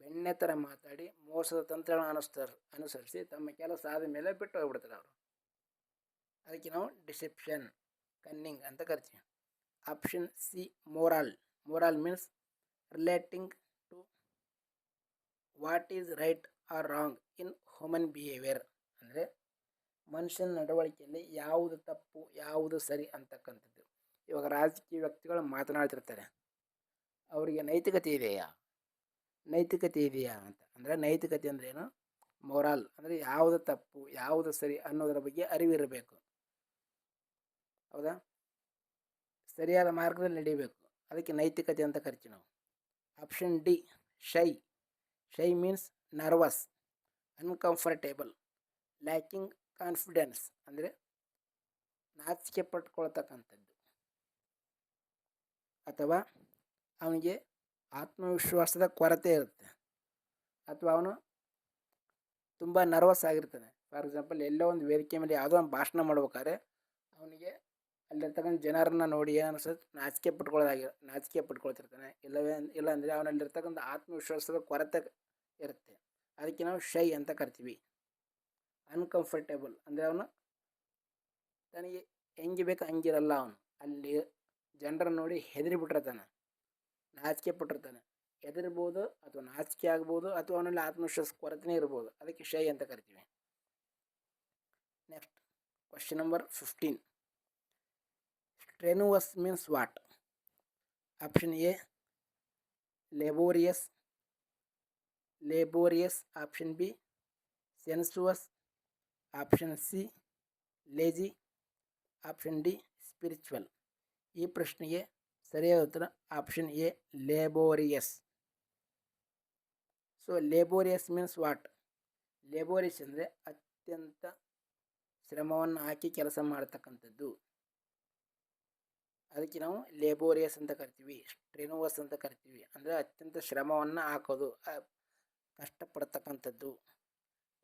ಬೆಣ್ಣೆ ಥರ ಮಾತಾಡಿ ಮೋಸದ ತಂತ್ರಗಳನ್ನು ಅನುಸರಿಸಿ ತಮ್ಮ ಕೆಲಸ ಆದ ಮೇಲೆ ಬಿಟ್ಟು ಹೋಗ್ಬಿಡ್ತಾರೆ ಅವರು, ಅದಕ್ಕೆ ನಾವು ಡಿಸೆಪ್ಷನ್, ಕನ್ನಿಂಗ್ ಅಂತ ಕರಿತೀವಿ. Option C, moral. Moral means relating to what is right or wrong in human behaviour, ಅಂದರೆ ಮನುಷ್ಯನ ನಡವಳಿಕೆಯಲ್ಲಿ ಯಾವುದು ತಪ್ಪು ಯಾವುದು ಸರಿ ಅಂತಕ್ಕಂಥದ್ದು. ಇವಾಗ ರಾಜಕೀಯ ವ್ಯಕ್ತಿಗಳು ಮಾತನಾಡ್ತಿರ್ತಾರೆ, ಅವರಿಗೆ ನೈತಿಕತೆ ಇದೆಯಾ ಅಂತ. ಅಂದರೆ ನೈತಿಕತೆ ಅಂದ್ರೆ ಏನು? ಮೊರಾಲ್ ಅಂದರೆ ಯಾವುದು ತಪ್ಪು ಯಾವುದು ಸರಿ ಅನ್ನೋದರ ಬಗ್ಗೆ ಅರಿವಿರಬೇಕು. ಹೌದಾ? ಸರಿಯಾದ ಮಾರ್ಗದಲ್ಲಿ ನಡೀಬೇಕು, ಅದಕ್ಕೆ ನೈತಿಕತೆ ಅಂತ ಕರಿತೀವಿ ನಾವು. Option D, shy. Shy means nervous, uncomfortable, lacking confidence, ಅಂದರೆ ನಾಚಿಕೆ ಪಟ್ಕೊಳ್ತಕ್ಕಂಥದ್ದು ಅಥವಾ ಅವನಿಗೆ ಆತ್ಮವಿಶ್ವಾಸದ ಕೊರತೆ ಇರುತ್ತೆ, ಅಥವಾ ಅವನು ತುಂಬ ನರ್ವಸ್ ಆಗಿರ್ತಾನೆ. ಫಾರ್ ಎಕ್ಸಾಂಪಲ್, ಎಲ್ಲೋ ಒಂದು ವೇದಿಕೆ ಮೇಲೆ ಯಾವುದೋ ಒಂದು ಭಾಷಣ ಮಾಡ್ಬೇಕಾದ್ರೆ ಅವನಿಗೆ ಅಲ್ಲಿರ್ತಕ್ಕಂಥ ಜನರನ್ನ ನೋಡಿ ಏನು ಅನಿಸುತ್ತೆ, ನಾಚಿಕೆ ಪಟ್ಕೊಳ್ತಿರ್ತಾನೆ. ಇಲ್ಲಾಂದರೆ ಅವನಲ್ಲಿರ್ತಕ್ಕಂಥ ಆತ್ಮವಿಶ್ವಾಸದ ಕೊರತೆ ಇರುತ್ತೆ, ಅದಕ್ಕೆ ನಾವು ಶೈ ಅಂತ ಕರಿತೀವಿ. ಅನ್ಕಂಫರ್ಟೇಬಲ್ ಅಂದರೆ ಅವನು ತನಗೆ ಹೆಂಗೆ ಬೇಕು ಹಂಗಿರಲ್ಲ, ಅವನು ಅಲ್ಲಿ ಜನರನ್ನು ನೋಡಿ ಹೆದರಿಬಿಟ್ಟಿರ್ತಾನೆ, ನಾಚಿಕೆ ಪಟ್ಟಿರ್ತಾನೆ. ಹೆದರ್ಬೋದು ಅಥವಾ ನಾಚಿಕೆ ಆಗ್ಬೋದು ಅಥವಾ ಅವನಲ್ಲಿ ಆತ್ಮವಿಶ್ವಾಸ ಕೊರತೆನೇ ಇರ್ಬೋದು, ಅದಕ್ಕೆ ಶೈ ಅಂತ ಕರಿತೀವಿ. Next question number 15. Strenuous means what? Option A, laborious. Option B, sensuous. Option C, lazy. Option D, spiritual. ಈ ಪ್ರಶ್ನೆಗೆ ಸರಿಯಾದ ಉತ್ತರ option A, laborious. So laborious means what? Laborious ಅಂದರೆ ಅತ್ಯಂತ ಶ್ರಮವನ್ನು ಹಾಕಿ ಕೆಲಸ ಮಾಡ್ತಕ್ಕಂಥದ್ದು, ಅದಕ್ಕೆ ನಾವು ಲೇಬೋರಿಯಸ್ ಅಂತ ಕರಿತೀವಿ. ಸ್ಟ್ರೆನುವಸ್ ಅಂತ ಕರಿತೀವಿ, ಅಂದರೆ ಅತ್ಯಂತ ಶ್ರಮವನ್ನು ಹಾಕೋದು, ಕಷ್ಟಪಡ್ತಕ್ಕಂಥದ್ದು,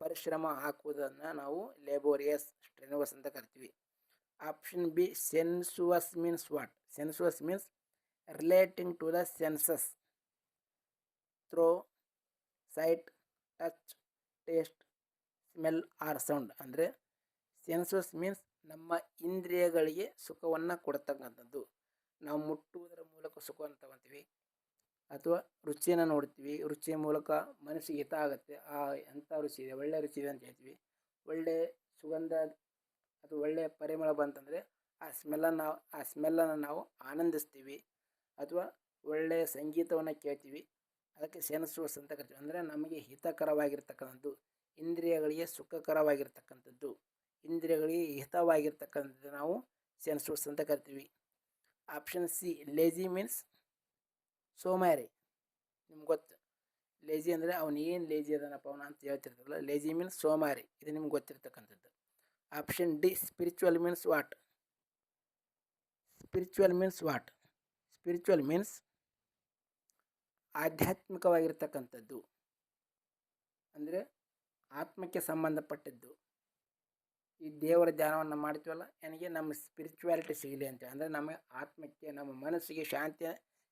ಪರಿಶ್ರಮ ಹಾಕುವುದನ್ನು ನಾವು ಲೇಬೋರಿಯಸ್, ಸ್ಟ್ರೆನುವಸ್ ಅಂತ ಕರಿತೀವಿ. Option B, sensuous means what? Sensuous means relating to the senses through sight, touch, taste, smell or sound. ಅಂದರೆ ಸೆನ್ಸುವಸ್ ಮೀನ್ಸ್ ನಮ್ಮ ಇಂದ್ರಿಯಗಳಿಗೆ ಸುಖವನ್ನು ಕೊಡ್ತಕ್ಕಂಥದ್ದು. ನಾವು ಮುಟ್ಟುವುದರ ಮೂಲಕ ಸುಖವನ್ನು ತಗೊತೀವಿ, ಅಥವಾ ರುಚಿಯನ್ನು ನೋಡ್ತೀವಿ, ರುಚಿಯ ಮೂಲಕ ಮನಸ್ಸಿಗೆ ಹಿತ ಆಗುತ್ತೆ, ಎಂಥ ರುಚಿ ಇದೆ, ಒಳ್ಳೆಯ ರುಚಿ ಇದೆ ಅಂತ ಹೇಳ್ತೀವಿ. ಒಳ್ಳೆಯ ಸುಗಂಧ ಅಥವಾ ಒಳ್ಳೆಯ ಪರಿಮಳ ಬಂತಂದರೆ ಆ ಸ್ಮೆಲ್ಲನ್ನು ನಾವು ಆನಂದಿಸ್ತೀವಿ, ಅಥವಾ ಒಳ್ಳೆಯ ಸಂಗೀತವನ್ನು ಕೇಳ್ತೀವಿ, ಅದಕ್ಕೆ ಸೆನ್ಸುವಸ್ ಅಂತ ಕರಿತೀವಿ. ಅಂದರೆ ನಮಗೆ ಹಿತಕರವಾಗಿರ್ತಕ್ಕಂಥದ್ದು, ಇಂದ್ರಿಯಗಳಿಗೆ ಸುಖಕರವಾಗಿರ್ತಕ್ಕಂಥದ್ದು, ಇಂದ್ರಿಯಗಳಿಗೆ ಹಿತವಾಗಿರ್ತಕ್ಕಂಥದ್ದು ನಾವು ಸೆನ್ಸುವಸ್ ಅಂತ ಕರಿತೀವಿ. ಆಪ್ಷನ್ ಸಿ, ಲೇಜಿ ಮೀನ್ಸ್ ಸೋಮಾರಿ. ನಿಮ್ಗೆ ಗೊತ್ತು, ಲೇಜಿ ಅಂದರೆ ಅವನು ಏನು ಲೇಜಿ ಅದನಪ್ಪ ಅವನು ಅಂತ ಹೇಳ್ತಿರ್ತಾರಲ್ಲ, ಲೇಜಿ ಮೀನ್ಸ್ ಸೋಮಾರಿ, ಇದು ನಿಮ್ಗೆ ಗೊತ್ತಿರ್ತಕ್ಕಂಥದ್ದು. Option D, spiritual means what? Spiritual means ಆಧ್ಯಾತ್ಮಿಕವಾಗಿರ್ತಕ್ಕಂಥದ್ದು, ಅಂದರೆ ಆತ್ಮಕ್ಕೆ ಸಂಬಂಧಪಟ್ಟಿದ್ದು. ಈ ದೇವರ ಧ್ಯಾನವನ್ನು ಮಾಡ್ತೀವಲ್ಲ, ನನಗೆ ನಮ್ಮ ಸ್ಪಿರಿಚುವಾಲಿಟಿ ಸಿಗಲಿ ಅಂತೇಳಿ, ಅಂದರೆ ನಮ್ಮ ಆತ್ಮಕ್ಕೆ, ನಮ್ಮ ಮನಸ್ಸಿಗೆ ಶಾಂತಿ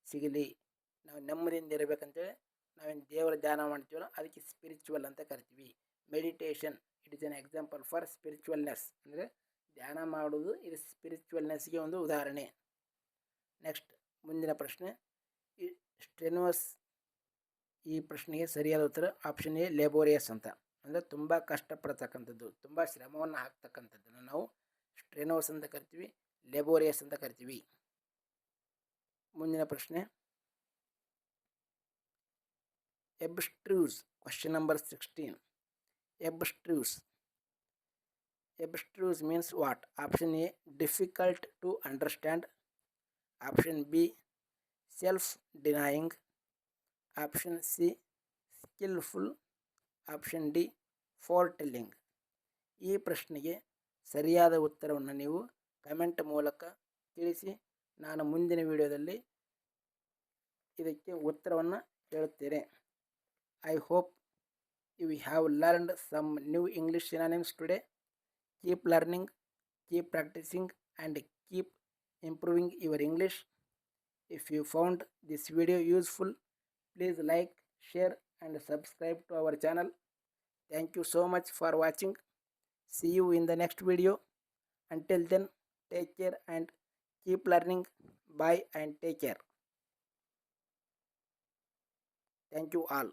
ಸಿಗಲಿ, ನಾವು ನೆಮ್ಮದಿಯಿಂದ ಇರಬೇಕಂತೇಳಿ ನಾವೇನು ದೇವರ ಧ್ಯಾನ ಮಾಡ್ತೀವಲ್ಲ, ಅದಕ್ಕೆ ಸ್ಪಿರಿಚುವಲ್ ಅಂತ ಕರಿತೀವಿ. Meditation, it is an example for spiritualness, ಅಂದರೆ ಧ್ಯಾನ ಮಾಡುವುದು ಇದು ಸ್ಪಿರಿಚುವಲ್ನೆಸ್ಗೆ ಒಂದು ಉದಾಹರಣೆ. ನೆಕ್ಸ್ಟ್ ಮುಂದಿನ ಪ್ರಶ್ನೆ, ಈ ಸ್ಟ್ರೆನುವಸ್, ಈ ಪ್ರಶ್ನೆಗೆ ಸರಿಯಾದ ಉತ್ತರ ಆಪ್ಷನ್ ಎ ಲೇಬೋರಿಯಸ್ ಅಂತ. ಅಂದರೆ ತುಂಬ ಕಷ್ಟಪಡ್ತಕ್ಕಂಥದ್ದು, ತುಂಬ ಶ್ರಮವನ್ನು ಹಾಕ್ತಕ್ಕಂಥದ್ದನ್ನು ನಾವು ಸ್ಟ್ರೆನೋಸ್ ಅಂತ ಕರಿತೀವಿ, ಲೇಬೋರಿಯಸ್ ಅಂತ ಕರಿತೀವಿ. ಮುಂದಿನ ಪ್ರಶ್ನೆ, abstruse, question number 16. Abstruse. Abstruse means what? Option A, difficult to understand. Option B, self-denying. Option C, skillful. Option D, foretelling. ಈ ಪ್ರಶ್ನೆಗೆ ಸರಿಯಾದ ಉತ್ತರವನ್ನು ನೀವು ಕಮೆಂಟ್ ಮೂಲಕ ತಿಳಿಸಿ. ನಾನು ಮುಂದಿನ ವಿಡಿಯೋದಲ್ಲಿ ಇದಕ್ಕೆ ಉತ್ತರವನ್ನು ಹೇಳುತ್ತೇನೆ. I hope you have learned some new English synonyms today. Keep learning, keep practicing, and keep improving your English. If you found this video useful, please like, share, and subscribe to our channel. Thank you so much for watching. See you in the next video. Until then, take care and keep learning. Bye and take care. Thank you all.